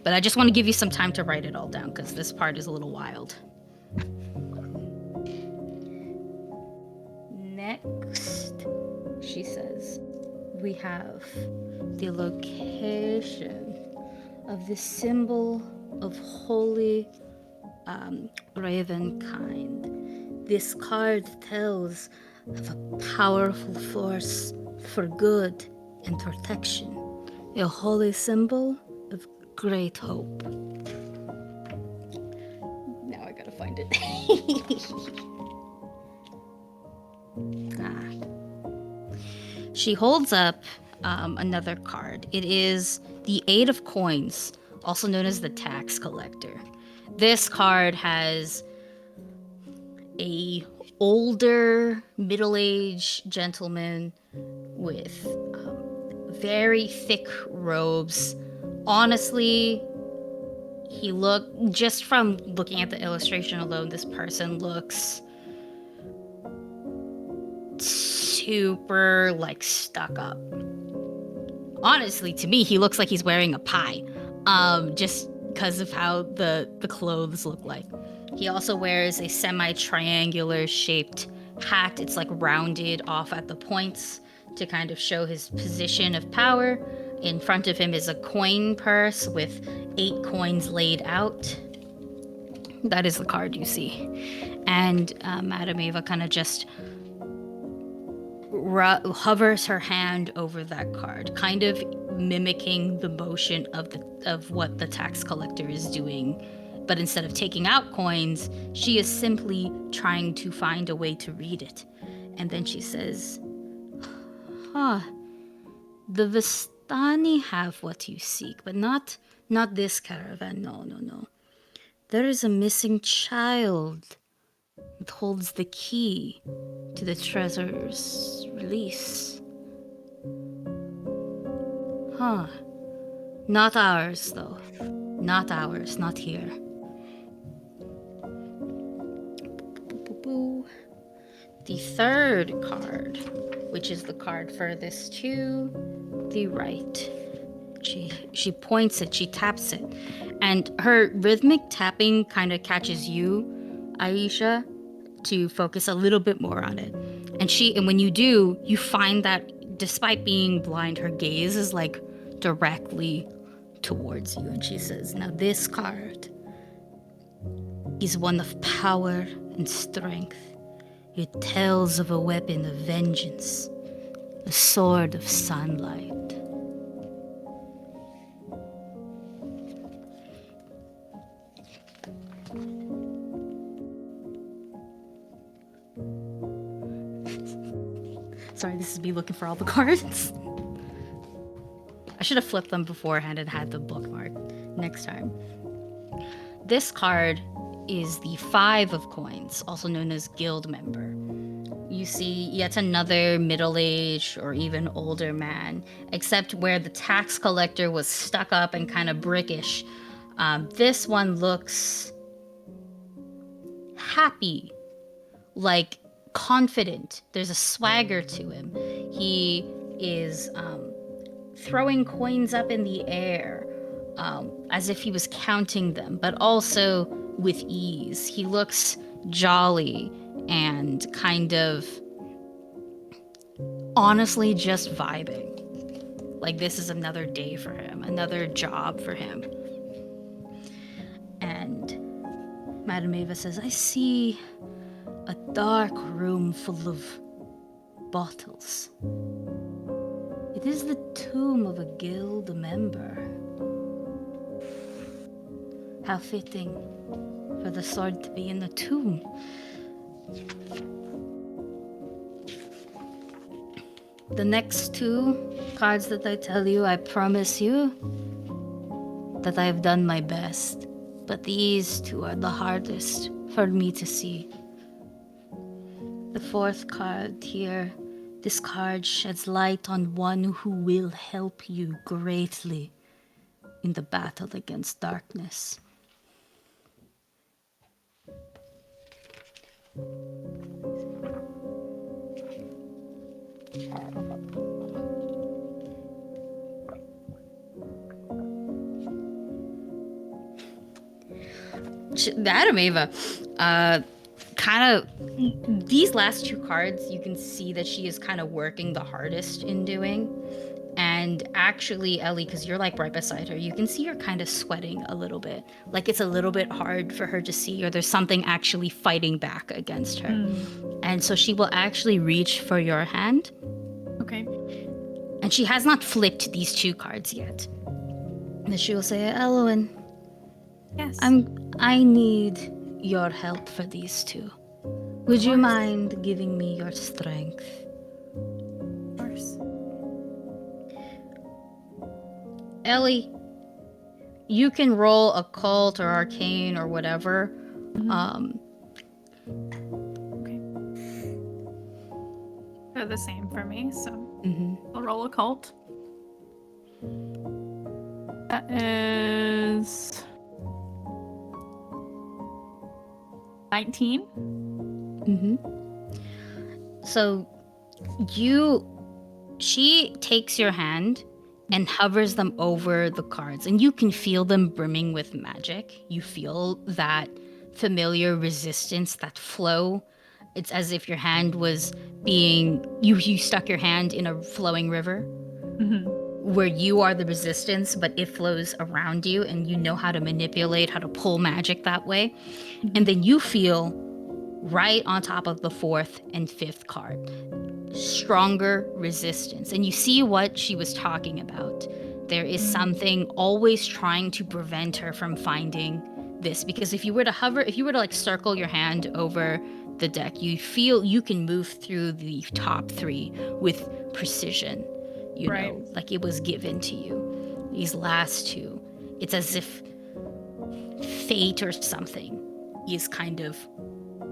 But I just want to give you some time to write it all down, because this part is a little wild. Next, she says, we have the location of the symbol of holy ravenkind. This card tells of a powerful force for good and protection, a holy symbol of great hope. Now I gotta find it. She holds up another card. It is the 8 of Coins, also known as the Tax Collector. This card has a older, middle-aged gentleman with very thick robes. Honestly, just from looking at the illustration alone, this person looks super, like, stuck up. Honestly, to me, he looks like he's wearing a pie, just because of how the clothes look like. He also wears a semi-triangular shaped hat. It's like rounded off at the points to kind of show his position of power. In front of him is a coin purse with 8 coins laid out. That is the card you see. And Madame Eva kind of just hovers her hand over that card, kind of mimicking the motion of what the tax collector is doing. But instead of taking out coins, she is simply trying to find a way to read it. And then she says, the Vistani have what you seek, but not this caravan. No. There is a missing child that holds the key to the treasure's release. Not ours, though. Not ours, not here. The third card, which is the card furthest to the right. She points it, she taps it, and her rhythmic tapping kind of catches you, Aisha, to focus a little bit more on it. And when you do, you find that despite being blind, her gaze is like directly towards you, and she says, "Now this card is one of power and strength. It tells of a weapon of vengeance, a sword of sunlight." Sorry, this is me looking for all the cards. I should have flipped them beforehand and had them bookmarked next time. This card is the 5 of Coins, also known as Guild Member. You you see yet another middle-aged or even older man, except where the tax collector was stuck up and kind of brickish. This one looks happy, like confident. There's a swagger to him. He is throwing coins up in the air as if he was counting them, but also with ease. He looks jolly and kind of honestly just vibing. Like this is another day for him, another job for him. And Madame Ava says, I see a dark room full of bottles. It is the tomb of a guild member. How fitting for the sword to be in the tomb. The next 2 cards that I tell you, I promise you that I have done my best. But these 2 are the hardest for me to see. The 4th card here, this card sheds light on one who will help you greatly in the battle against darkness. Madame Ava, kind of these last 2 cards, you can see that she is kind of working the hardest in doing. And actually, Ellie, because you're like right beside her, you can see her kind of sweating a little bit. Like it's a little bit hard for her to see, or there's something actually fighting back against her. And so she will actually reach for your hand. Okay. And she has not flipped these 2 cards yet. And she will say, Elowen, Yes. I need your help for these 2. Would you mind giving me your strength? Of course. Ellie, you can roll occult or arcane or whatever. Okay. They're the same for me, so I'll roll occult. That is 19. So she takes your hand and hovers them over the cards, and you can feel them brimming with magic. You feel that familiar resistance, that flow. It's as if your hand was being, you stuck your hand in a flowing river where you are the resistance, but it flows around you, and you know how to manipulate, how to pull magic that way. And then you feel right on top of the 4th and 5th card, stronger resistance. And you see what she was talking about. There is something always trying to prevent her from finding this, because if you were to like circle your hand over the deck, you feel you can move through the top 3 with precision, you know, like it was given to you. These last 2, it's as if fate or something is kind of,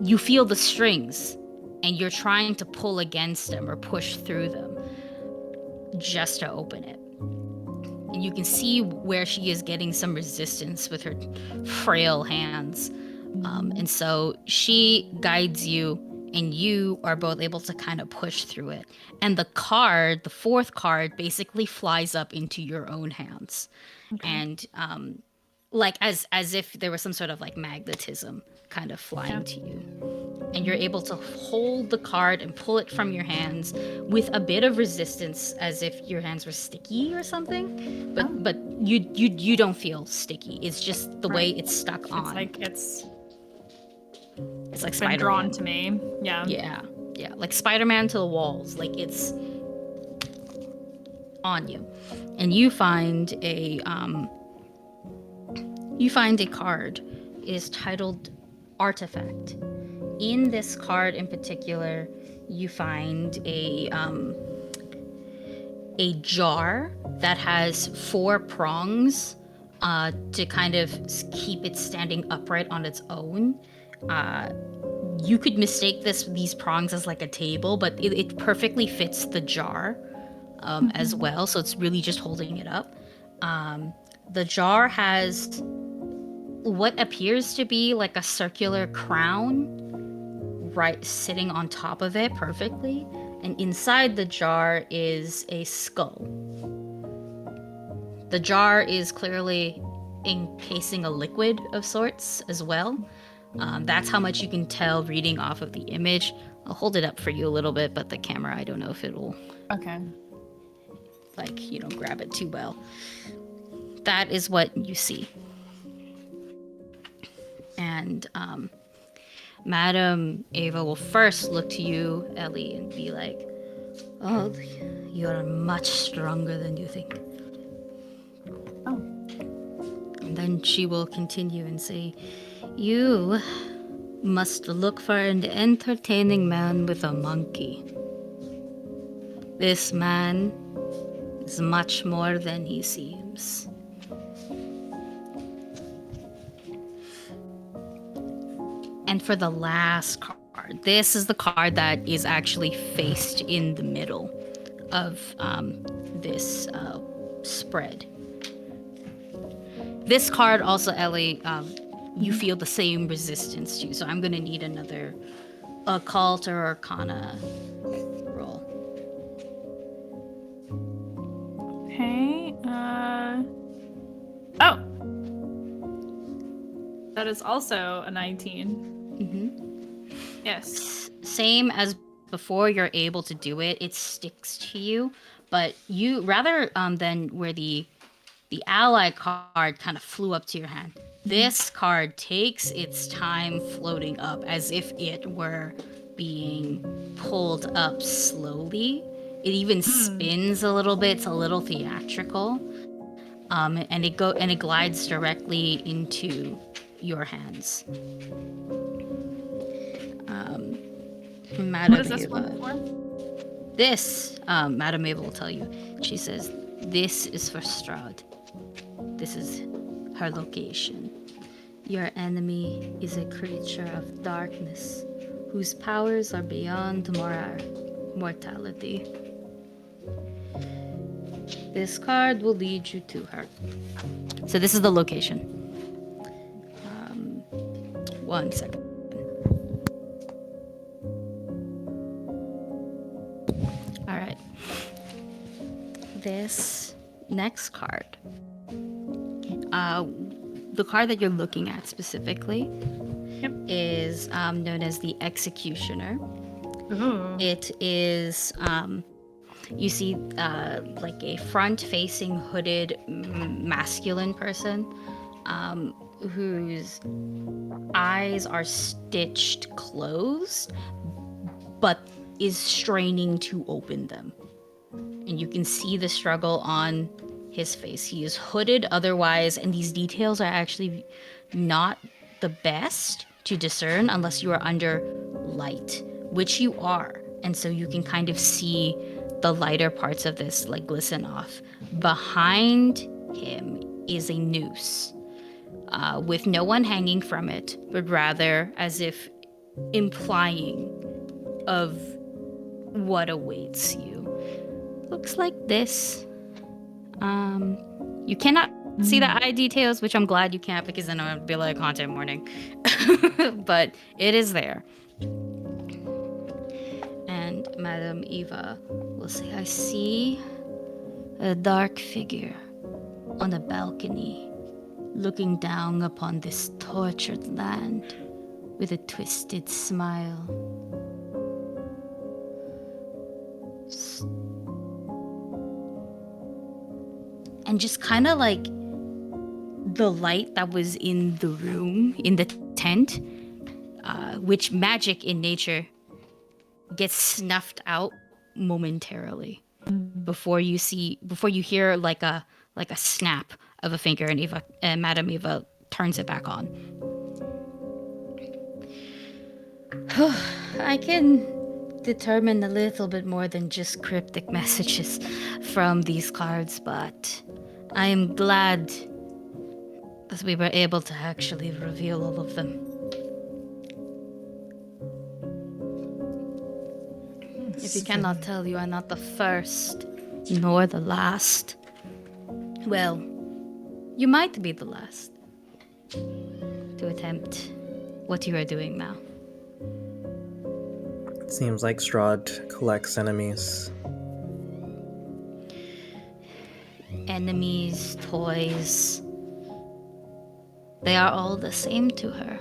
you feel the strings and you're trying to pull against them or push through them just to open it. And you can see where she is getting some resistance with her frail hands. And so she guides you, and you are both able to kind of push through it. And the card, the 4th card, basically flies up into your own hands. And like as if there was some sort of like magnetism kind of flying to you. And you're able to hold the card and pull it from your hands with a bit of resistance, as if your hands were sticky or something. But you don't feel sticky. It's just the way it's stuck on. It's like it's like been Spider-Man. drawn to me. Yeah. Yeah, like Spider-Man to the walls. Like it's on you. And you find a card. It is titled Artifact. In this card in particular, you find a jar that has 4 prongs to kind of keep it standing upright on its own. you could mistake these prongs as like a table, but it perfectly fits the jar as well. So it's really just holding it up. The jar has what appears to be like a circular crown right sitting on top of it perfectly. And inside the jar is a skull. The jar is clearly encasing a liquid of sorts as well. That's how much you can tell reading off of the image. I'll hold it up for you a little bit, but the camera, I don't know if it'll Okay. grab it too well. That is what you see. And Madam Ava will first look to you, Ellie, and be like, "Oh, you're much stronger than you think." Oh. And then she will continue and say, "You must look for an entertaining man with a monkey. This man is much more than he seems." And for the last card, this is the card that is actually faced in the middle of this spread. This card also, Ellie, you feel the same resistance to. So I'm going to need another occult or arcana roll. Okay. Oh. That is also a 19. Yes. Same as before, you're able to do it. It sticks to you, but you rather than where the ally card kind of flew up to your hand. This card takes its time floating up as if it were being pulled up slowly. It even spins a little bit. It's a little theatrical, and it glides directly into your hands. Madam What is this Ava. one for? This, Madam Ava will tell you. She says, "This is for Strahd. This is her location. Your enemy is a creature of darkness, whose powers are beyond mortality. This card will lead you to her." So this is the location. 1 second. All right. This next card, the card that you're looking at specifically, is known as the Executioner. Ooh. It is, you see, like a front-facing, hooded, masculine person, whose eyes are stitched closed, but is straining to open them. And you can see the struggle on his face. He is hooded otherwise, and these details are actually not the best to discern unless you are under light, which you are. And so you can kind of see the lighter parts of this like glisten off. Behind him is a noose, with no one hanging from it, but rather as if implying of what awaits you. Looks like this. You cannot see the eye details, which I'm glad you can't, because then it would be like content warning. But it is there. And Madam Eva will say, "I see a dark figure on a balcony, looking down upon this tortured land with a twisted smile. And just kind of like the light that was in the room, in the tent, which magic in nature gets snuffed out momentarily before you hear like a snap of a finger, and Madam Eva turns it back on. I can determine a little bit more than just cryptic messages from these cards, but I am glad that we were able to actually reveal all of them." If you cannot tell, you are not the first, nor the last. Well, you might be the last to attempt what you are doing now. It seems like Strahd collects enemies. Enemies, toys, they are all the same to her.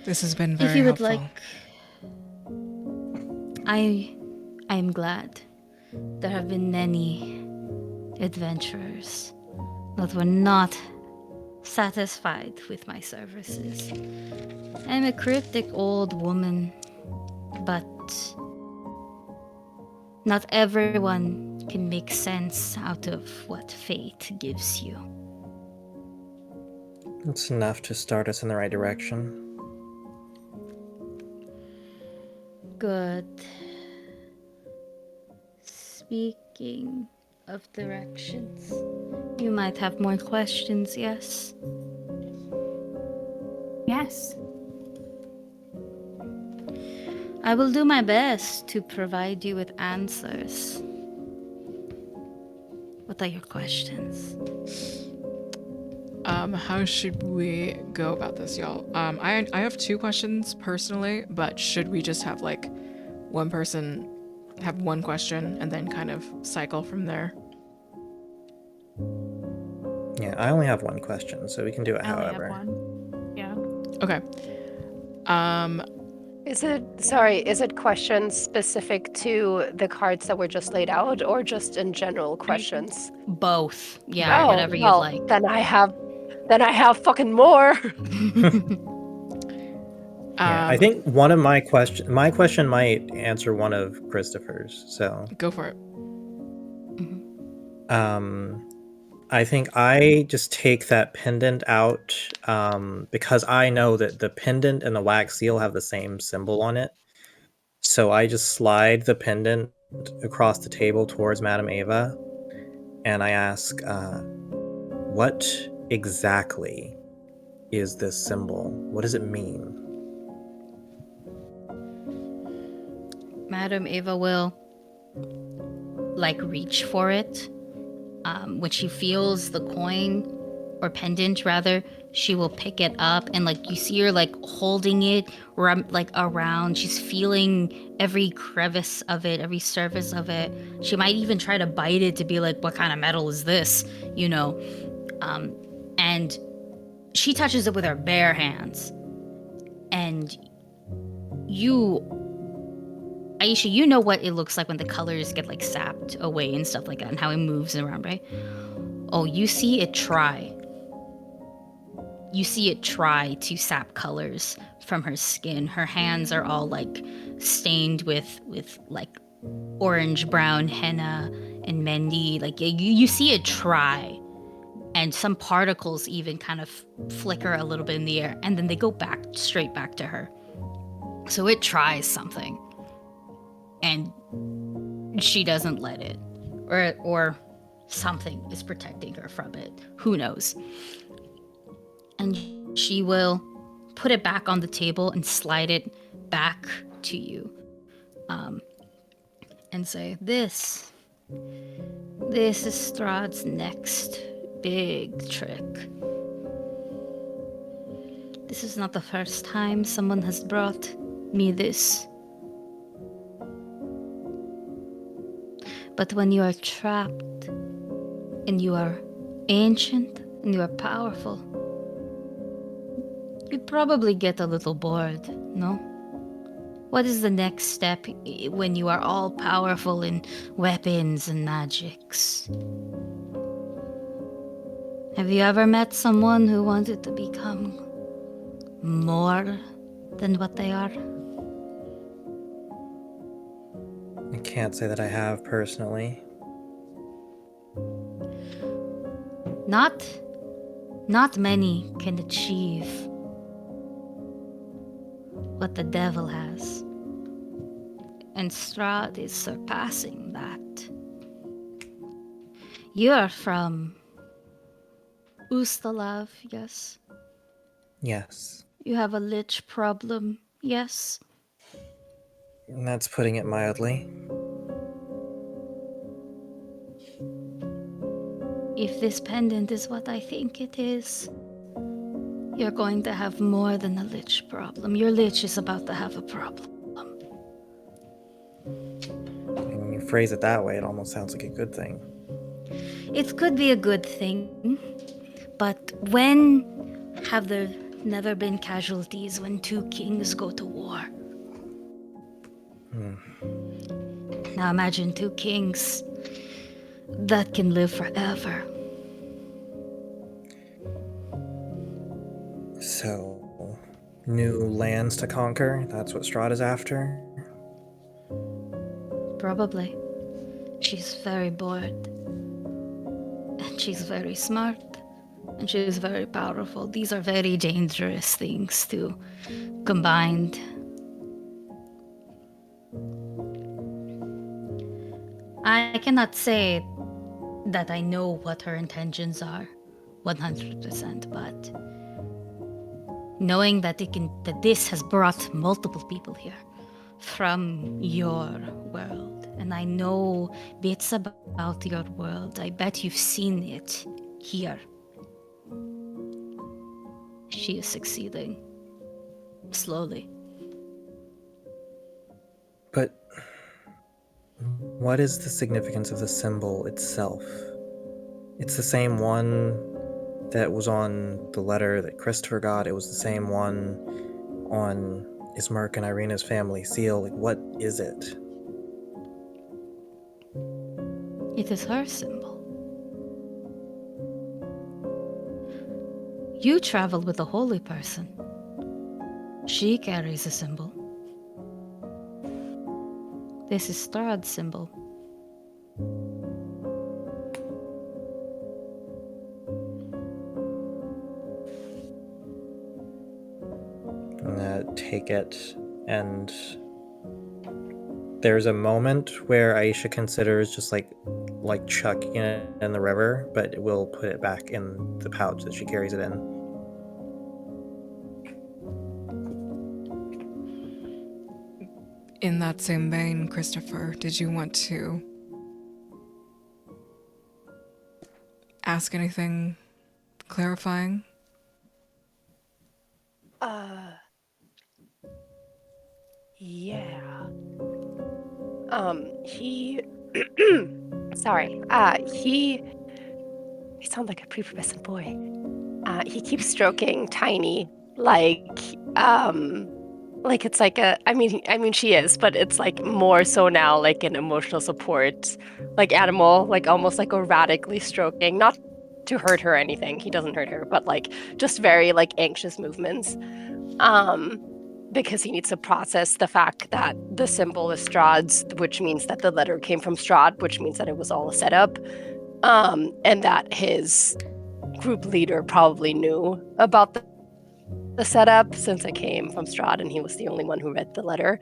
This has been very If you would helpful. I am glad. There have been many adventurers that were not satisfied with my services. I'm a cryptic old woman, but not everyone can make sense out of what fate gives you. It's enough to start us in the right direction. Good. Speaking of directions, you might have more questions, yes? Yes. I will do my best to provide you with answers. What are your questions? How should we go about this, y'all? I have 2 questions personally, but should we just have like one person have one question and then kind of cycle from there? Yeah, I only have one question, so we can do it I only have however. one. Yeah. Okay. Is it questions specific to the cards that were just laid out, or just in general questions? Both. Yeah, Oh, whatever you'd well, like. then I have fucking more. Yeah, I think one of my question might answer one of Christopher's. So, Go for it. I think I just take that pendant out because I know that the pendant and the wax seal have the same symbol on it. So I just slide the pendant across the table towards Madame Ava, and I ask, "What exactly is this symbol? What does it mean?" Madam Ava will reach for it. When she feels the coin or pendant, rather, she will pick it up and you see her holding it around. She's feeling every crevice of it, every surface of it. She might even try to bite it to be like, what kind of metal is this? And she touches it with her bare hands. And Aisha, you know what it looks like when the colors get sapped away and stuff like that, and how it moves around, right? Oh, you see it try. You see it try to sap colors from her skin. Her hands are all stained with orange brown henna and mehndi. You see it try, and some particles even kind of flicker a little bit in the air, and then they go straight back to her. So it tries something, and she doesn't let it, or something is protecting her from it. Who knows? And she will put it back on the table and slide it back to you, and say, This is Strahd's next big trick. This is not the first time someone has brought me this. But when you are trapped, and you are ancient, and you are powerful, you'd probably get a little bored, no? What is the next step when you are all powerful in weapons and magics? Have you ever met someone who wanted to become more than what they are? I can't say that I have personally. Not many can achieve what the devil has. And Strahd is surpassing that. You are from Ustalav, yes? Yes. You have a lich problem, yes? That's putting it mildly. If this pendant is what I think it is, you're going to have more than a lich problem. Your lich is about to have a problem. When you phrase it that way, it almost sounds like a good thing. It could be a good thing, but when have there never been casualties when two kings go to war? Now imagine two kings that can live forever. So, new lands to conquer? That's what Strahd is after? Probably. She's very bored. And she's very smart. And she's very powerful. These are very dangerous things to combined. I cannot say that I know what her intentions are 100%, but knowing that this has brought multiple people here from your world, and I know bits about your world. I bet you've seen it here. She is succeeding. Slowly. But what is the significance of the symbol itself? It's the same one that was on the letter that Christopher got. It was the same one on Ismark and Irina's family seal. Like, what is it? It is her symbol. You travel with a holy person. She carries a symbol. This is Strahd's symbol. Take it, and there's a moment where Aisha considers just like chucking it in the river, but it will put it back in the pouch that she carries it in. In that same vein, Christopher, did you want to ask anything clarifying? Yeah. He sorry. He sounds like a prepubescent boy. He keeps stroking Tiny like it's like I mean she is, but it's like more so now like an emotional support like animal, like almost like erratically stroking, not to hurt her or anything. He doesn't hurt her, but like just very like anxious movements. Because he needs to process the fact that the symbol is Strahd's, which means that the letter came from Strahd, which means that it was all a setup, and that his group leader probably knew about the setup since it came from Strahd and he was the only one who read the letter.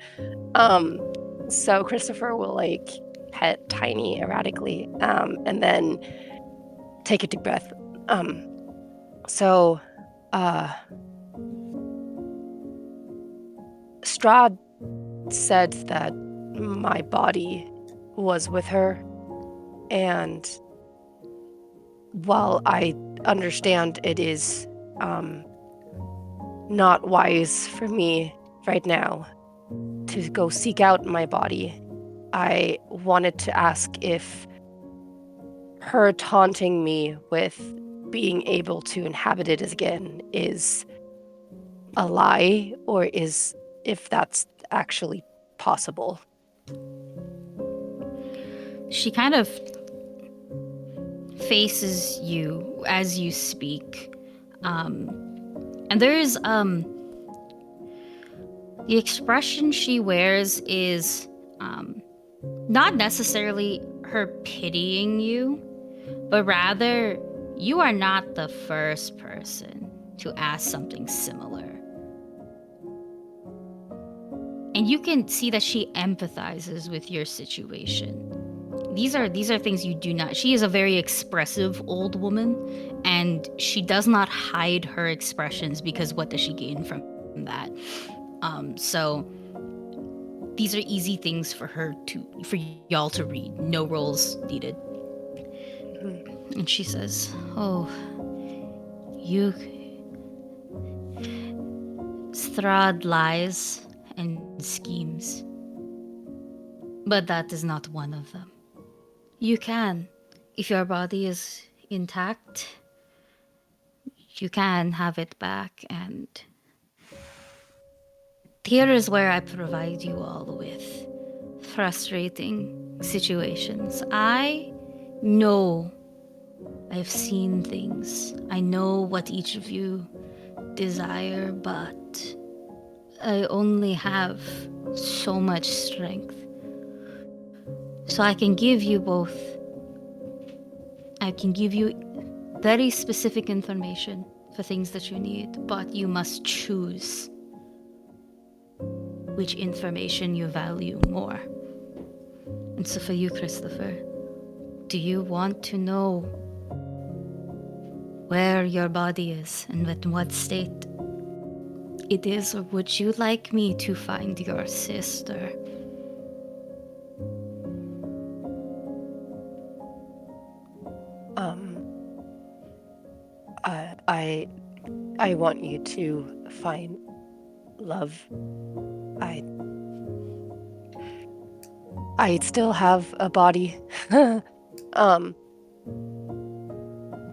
So Christopher will like pet Tiny erratically, and then take a deep breath. Strahd said that my body was with her, and while I understand it is not wise for me right now to go seek out my body, I wanted to ask if her taunting me with being able to inhabit it again is a lie, or if that's actually possible. She kind of faces you as you speak. And there's the expression she wears is not necessarily her pitying you, but rather you are not the first person to ask something similar. And you can see that she empathizes with your situation. These are things you do not. She is a very expressive old woman, And she does not hide her expressions, because what does she gain from that? So these are easy things for y'all to read. No rolls needed. And she says, "Oh, you Strahd lies and schemes, but that is not one of them. You can, if your body is intact, you can have it back, and here is where I provide you all with frustrating situations. I know, I've seen things. I know what each of you desire, but I only have so much strength. So I can give you both. I can give you very specific information for things that you need, but you must choose which information you value more." And so for you, Christopher, do you want to know where your body is and in what state it is, or would you like me to find your sister? I want you to find love. I still have a body,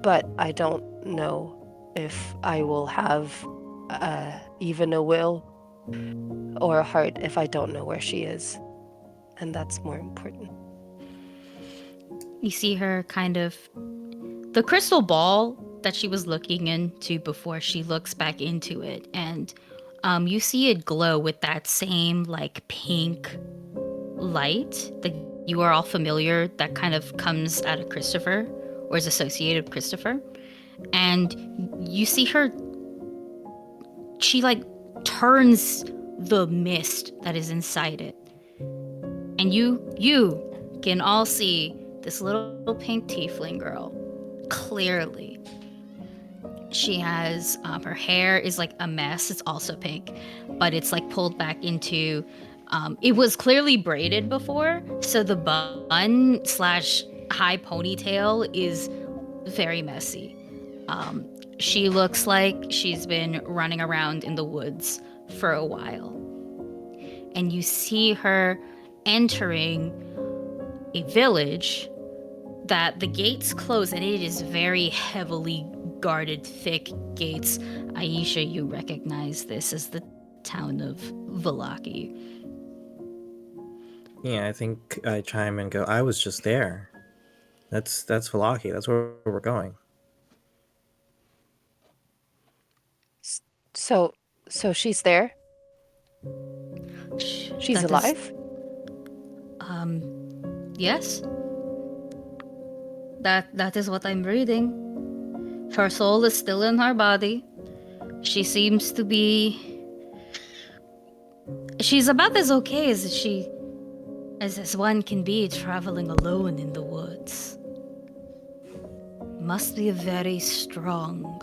but I don't know if I will have even a will or a heart if I don't know where she is, and that's more important. You see her kind of, the crystal ball that she was looking into before, she looks back into it, and you see it glow with that same like pink light that you are all familiar, that kind of comes out of Christopher or is associated with Christopher. And you see her, she like turns the mist that is inside it, and you can all see this little pink tiefling girl clearly. She has her hair is like a mess. It's also pink, but it's like pulled back into it was clearly braided before, so the bun slash high ponytail is very messy. She looks like she's been running around in the woods for a while. And you see her entering a village that the gates close, and it is very heavily guarded, thick gates. Aisha, you recognize this as the town of Vallaki. Yeah, I think I chime and go, I was just there. That's Vallaki. That's where we're going. So she's there? She's That is- alive? Yes. That is what I'm reading. Her soul is still in her body. She seems to be. She's about as okay as one can be traveling alone in the woods. Must be very strong.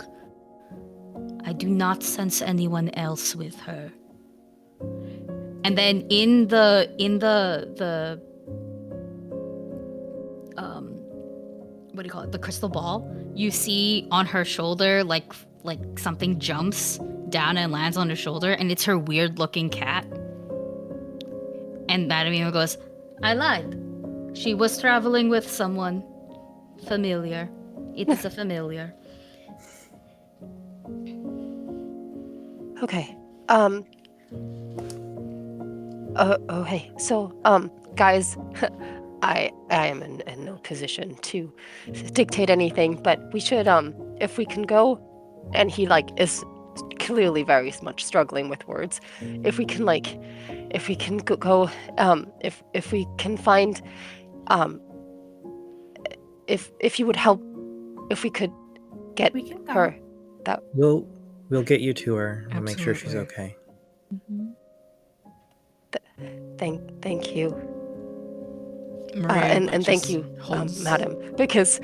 I do not sense anyone else with her. And then in the what do you call it? The crystal ball, you see on her shoulder like something jumps down and lands on her shoulder, and it's her weird looking cat. And Madame Emo goes, "I lied. She was traveling with someone familiar. It is a familiar." Okay. Hey. So, guys, I am in no position to dictate anything, but we should, if we can go, and he like is clearly very much struggling with words. If we can go, if we can find, if you would help, if we could get We can go. her, that We'll get you to her and make sure she's Absolutely. okay. thank you. Maria And thank just you, holds- madam, because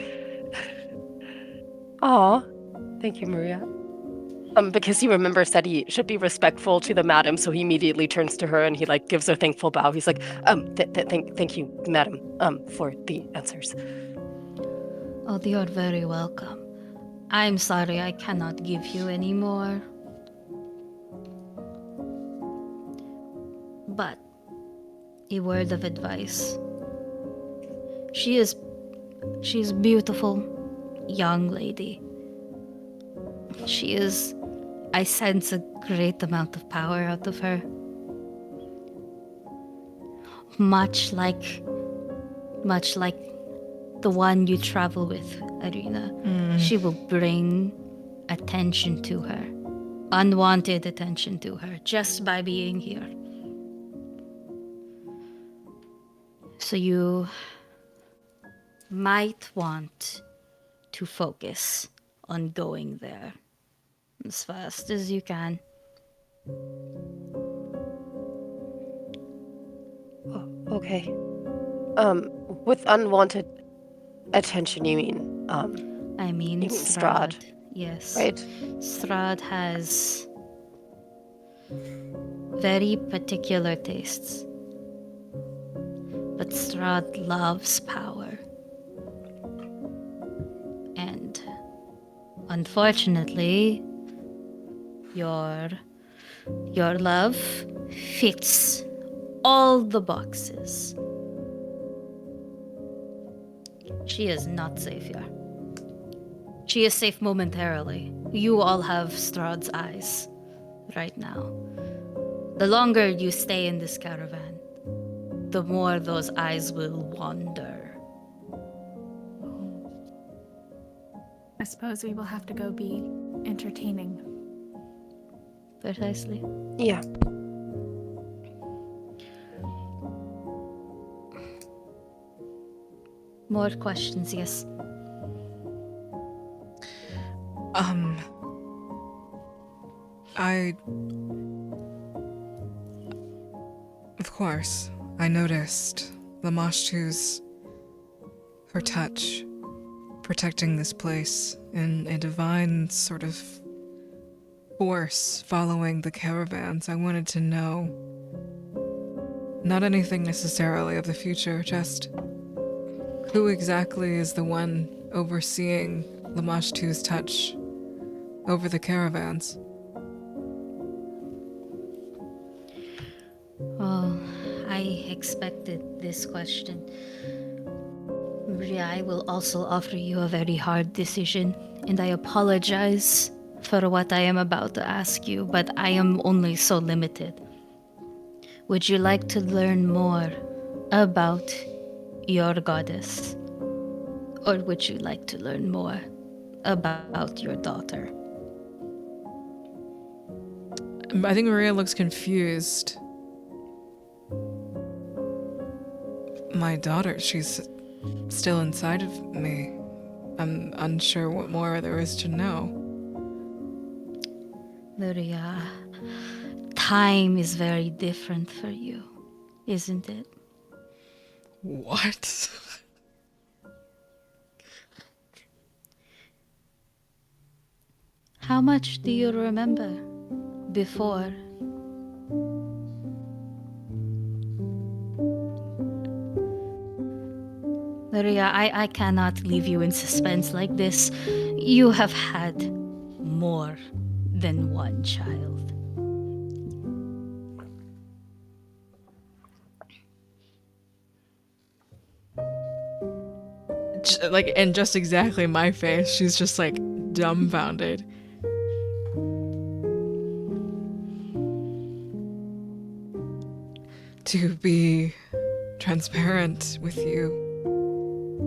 Aw, thank you, Maria. Because he remembers that he should be respectful to the madam, so he immediately turns to her and he like gives a thankful bow. He's like, thank you, madam, for the answers. Oh, you're very welcome. I'm sorry I cannot give you any more. But a word of advice. She's a beautiful young lady. I sense a great amount of power out of her. Much like the one you travel with, Arena. She will bring attention to her. Unwanted attention to her just by being here. So you might want to focus on going there as fast as you can. Okay. With unwanted attention, you mean, I mean, you mean Strahd. Strahd, Yes. right? Strahd has very particular tastes. But Strahd loves power. And unfortunately, your love fits all the boxes. She is not safe here. She is safe momentarily. You all have Strahd's eyes right now. The longer you stay in this caravan, the more those eyes will wander. I suppose we will have to go be entertaining. Precisely. Yeah. More questions, yes. Of course, I noticed Lamashtu's, her touch, protecting this place in a divine sort of force following the caravans. I wanted to know, not anything necessarily of the future, just who exactly is the one overseeing Lamashtu's touch over the caravans. Oh, I expected this question. Maria, I will also offer you a very hard decision, and I apologize for what I am about to ask you, but I am only so limited. Would you like to learn more about your goddess? Or would you like to learn more about your daughter? I think Maria looks confused. My daughter, she's still inside of me. I'm unsure what more there is to know. Maria, time is very different for you, isn't it? What? How much do you remember before? Maria, I cannot leave you in suspense like this. You have had more than one child. Like, and just exactly my face. She's just like dumbfounded. To be transparent with you,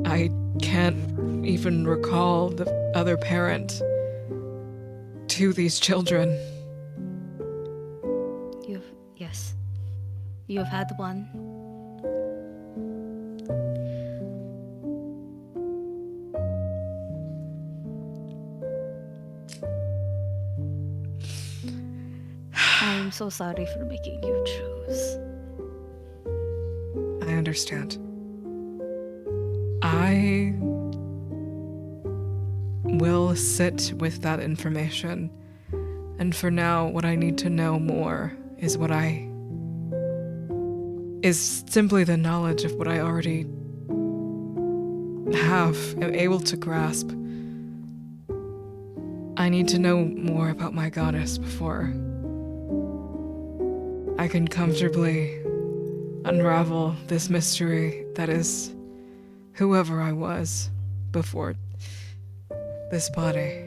I can't even recall the other parent to these children. Yes. You've had one. I am so sorry for making you choose. I understand. I will sit with that information. And for now, what I need to know more is simply the knowledge of what I already am able to grasp. I need to know more about my goddess before I can comfortably unravel this mystery that is whoever I was before this body.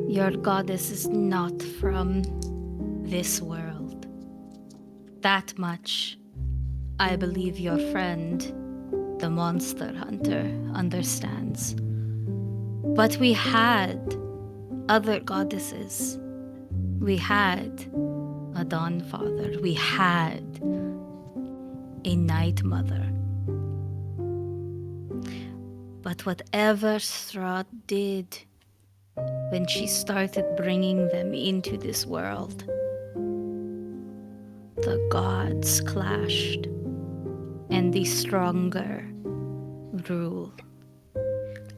Your goddess is not from this world. That much I believe your friend, the monster hunter, understands. But we had other goddesses. We had a Dawn Father. We had a Night Mother. But whatever Strahd did when she started bringing them into this world, the gods clashed, and the stronger rule.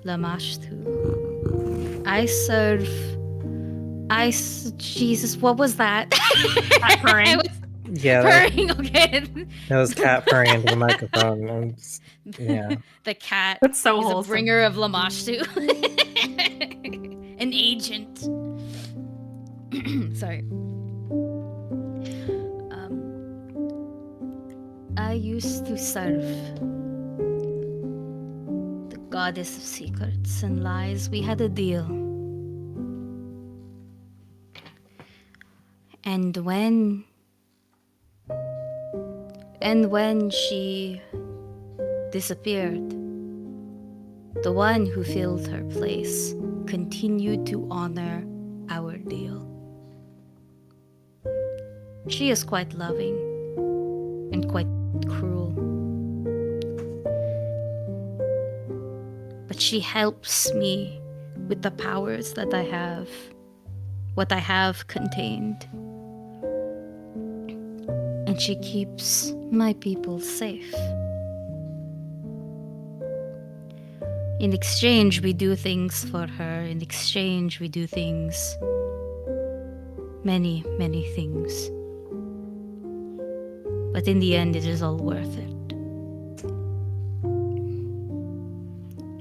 Lamashtu. Jesus, what was that? Cat purring. I was Yeah, purring, okay. that was cat purring into the microphone. Yeah. The cat That's so is a wholesome. bringer of Lamashtu. An agent. Sorry. I used to serve the goddess of secrets and lies. We had a deal. And when she disappeared, the one who filled her place continued to honor our deal. She is quite loving and quite cruel. But she helps me with the powers that I have, what I have contained. And she keeps my people safe. In exchange, we do things for her. In exchange, we do things, many, many things. But in the end, it is all worth it.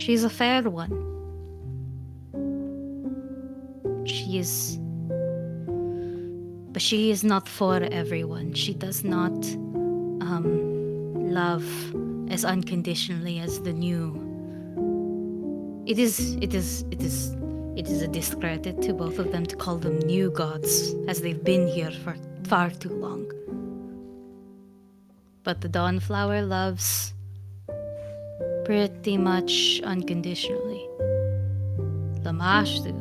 She's a fair one. But she is not for everyone. She does not love as unconditionally as the new. It is a discredit to both of them to call them new gods, as they've been here for far too long. But the Dawnflower loves pretty much unconditionally. Lamashtu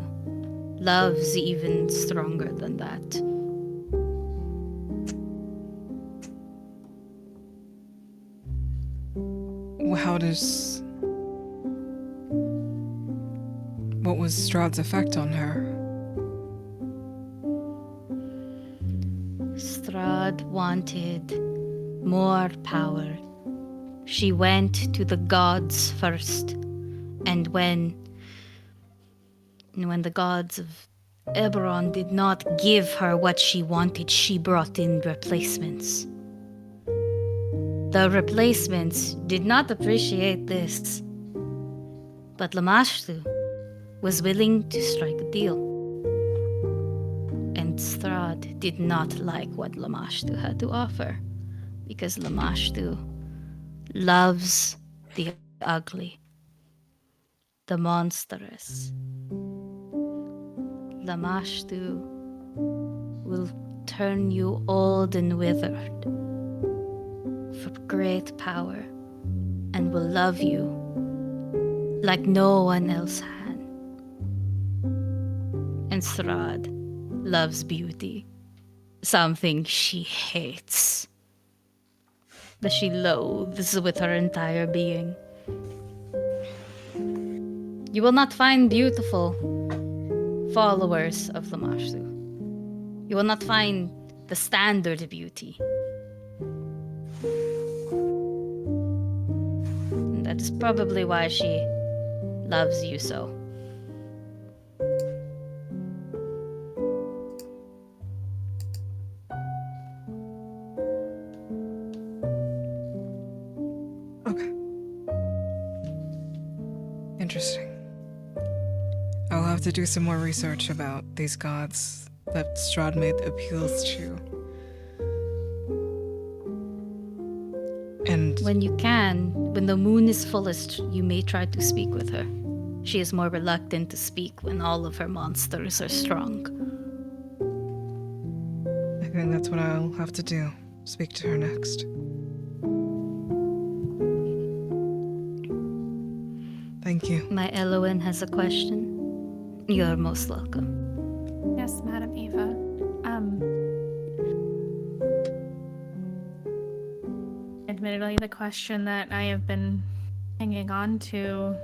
loves even stronger than that. What was Strahd's effect on her? Strahd wanted more power. She went to the gods first, and when the gods of Eberron did not give her what she wanted, she brought in replacements. The replacements did not appreciate this, but Lamashtu was willing to strike a deal. And Strahd did not like what Lamashtu had to offer, because Lamashtu loves the ugly, the monstrous. Lamashtu will turn you old and withered for great power, and will love you like no one else had. And Strahd loves beauty, something she hates, that she loathes with her entire being. You will not find beautiful followers of Lamashtu. You will not find the standard beauty. That is probably why she loves you so. Okay. Interesting. I'll have to do some more research about these gods that Strahd made appeals to. And When you can, when the moon is fullest, you may try to speak with her. She is more reluctant to speak when all of her monsters are strong. I think that's what I'll have to do. Speak to her next. Thank you. My Elowen has a question. You're most welcome. Yes, Madam Eva. Admittedly, the question that I have been hanging on to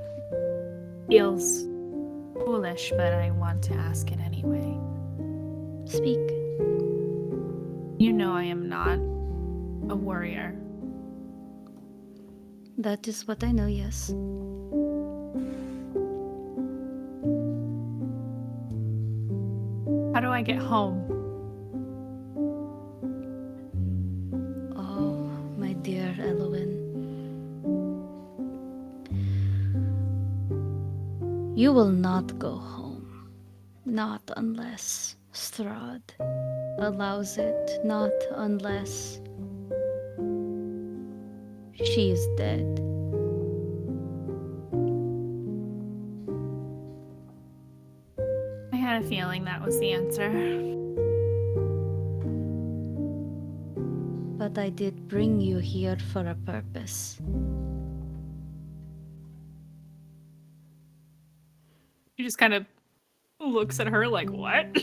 feels foolish, but I want to ask it anyway. Speak. You know I am not a warrior. That is what I know, yes. How do I get home? Oh, my dear Elowen. You will not go home. Not unless Strahd allows it. Not unless she is dead. I had a feeling that was the answer. But I did bring you here for a purpose. He just kind of looks at her like, what?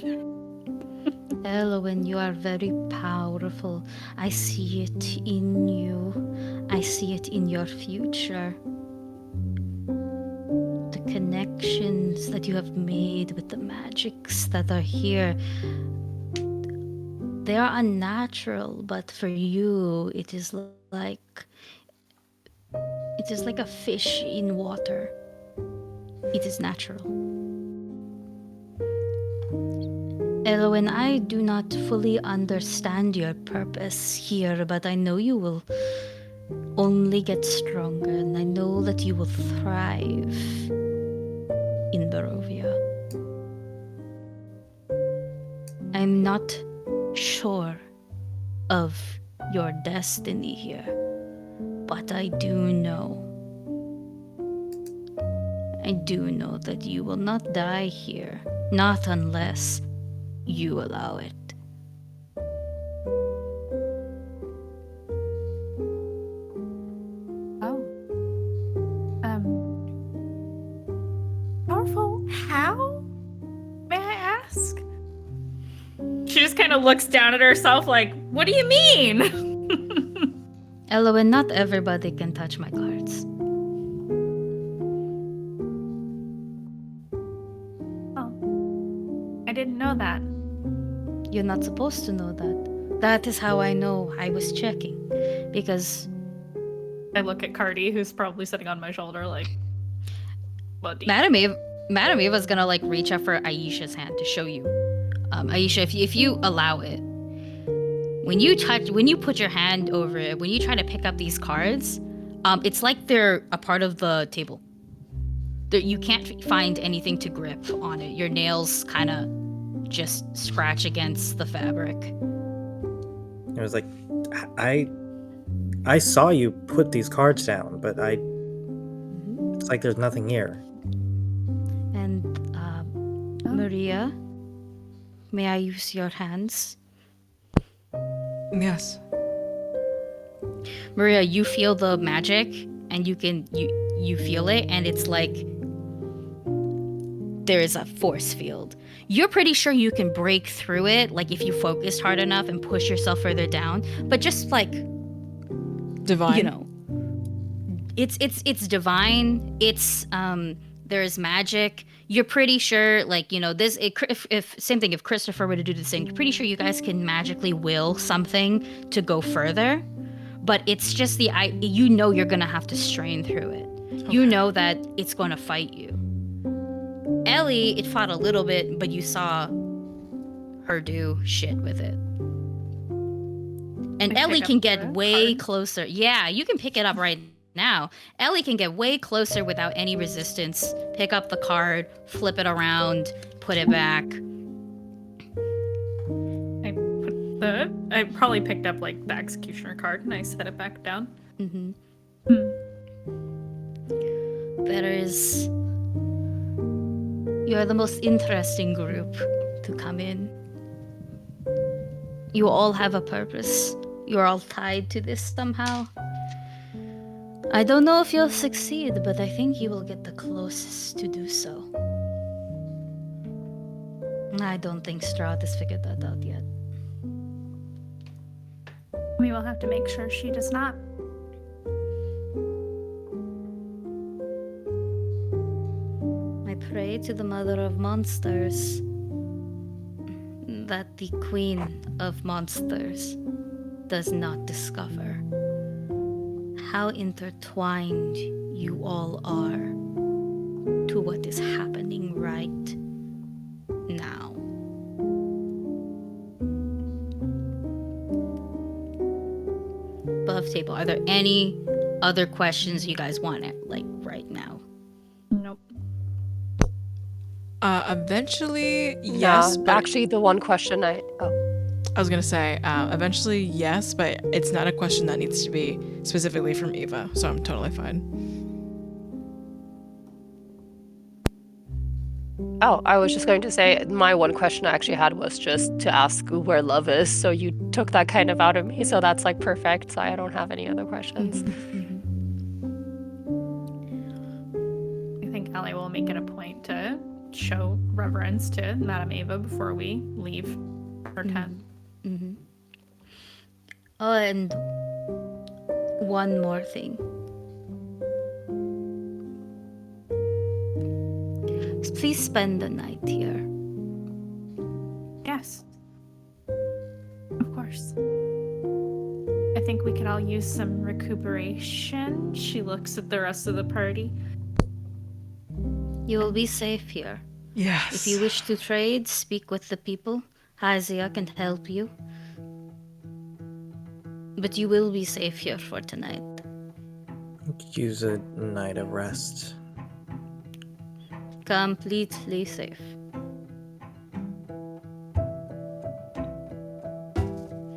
Elowen, you are very powerful. I see it in you. I see it in your future. The connections that you have made with the magics that are here. They are unnatural, but for you, it is like a fish in water. It is natural. Elowen, I do not fully understand your purpose here, but I know you will only get stronger, and I know that you will thrive in Barovia. I'm not sure of your destiny here, but I do know that you will not die here, not unless you allow it. Oh. Powerful? How? May I ask? She just kind of looks down at herself like, what do you mean? Elowen, not everybody can touch my cards. Oh. I didn't know that. You're not supposed to know that. That is how I know. I was checking. Because I look at Cardi, who's probably sitting on my shoulder, like, what do you Madam Eva's gonna like reach out for Aisha's hand to show you. Aisha, if you allow it, when you put your hand over it, when you try to pick up these cards, it's like they're a part of the table. You can't find anything to grip on it. Your nails kind of just scratch against the fabric. I was like, I saw you put these cards down, but it's like there's nothing here. And Maria, may I use your hands? Yes. Maria, you feel the magic, and you feel it, and it's like there is a force field. You're pretty sure you can break through it, like if you focused hard enough and push yourself further down. But just like Divine. you know, it's divine. It's there is magic. You're pretty sure, like, you know, this. If same thing, if Christopher were to do the same, you're pretty sure you guys can magically will something to go further. But it's just you know you're gonna have to strain through it. You know that it's going to fight you. Ellie, it fought a little bit, but you saw her do shit with it. And I Ellie pick can up get the way card. closer. Yeah, you can pick it up right now. Ellie can get way closer without any resistance. Pick up the card, flip it around, put it back. I probably picked up like the executioner card and I set it back down. Mm-hmm. Hmm. You are the most interesting group to come in. You all have a purpose. You're all tied to this somehow. I don't know if you'll succeed, but I think you will get the closest to do so. I don't think Strahd has figured that out yet. We will have to make sure she does not. I pray to the Mother of Monsters that the Queen of Monsters does not discover how intertwined you all are to what is happening right now. Above table, are there any other questions you guys want like right now? Nope. Eventually, yes. Nah, But actually, the one question I I was gonna say, eventually, yes, but it's not a question that needs to be specifically from Eva, so I'm totally fine. I was just going to say my one question I actually had was just to ask where love is. So you took that kind of out of me, so that's like perfect. So I don't have any other questions. I think Ellie will make it a point to show reverence to Madame Eva before we leave her tent. Mm-hmm. Oh, and one more thing. Please spend the night here. Yes. Of course. I think we could all use some recuperation. She looks at the rest of the party. You will be safe here. Yes. If you wish to trade, speak with the people. Hazia can help you. But you will be safe here for tonight. Use a night of rest. Completely safe.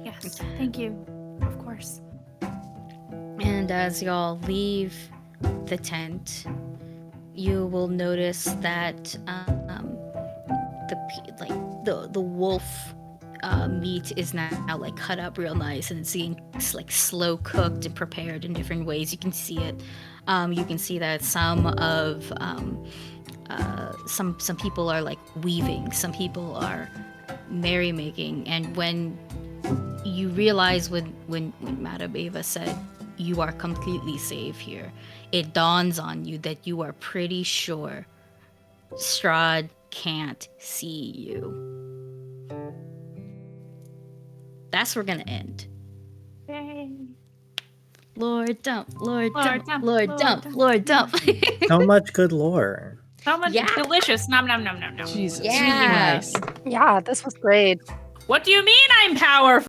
Yes. Thank you. Of course. And as y'all leave the tent, you will notice that the wolf meat is now like cut up real nice, and it's being like slow cooked and prepared in different ways. You can see it. You can see that some people are like weaving, some people are merrymaking, and when you realize when Madame Eva said you are completely safe here, it dawns on you that you are pretty sure Strahd can't see you. That's where we're gonna end. Yay. Lord dump, Lord Lord dump, dump, Lord Lord dump, dump. Lord dump. So much good lore. So much Yeah. delicious. Nom nom nom nom nom. Jesus Yeah. Christ. Yeah, this was great. What do you mean I'm powerful?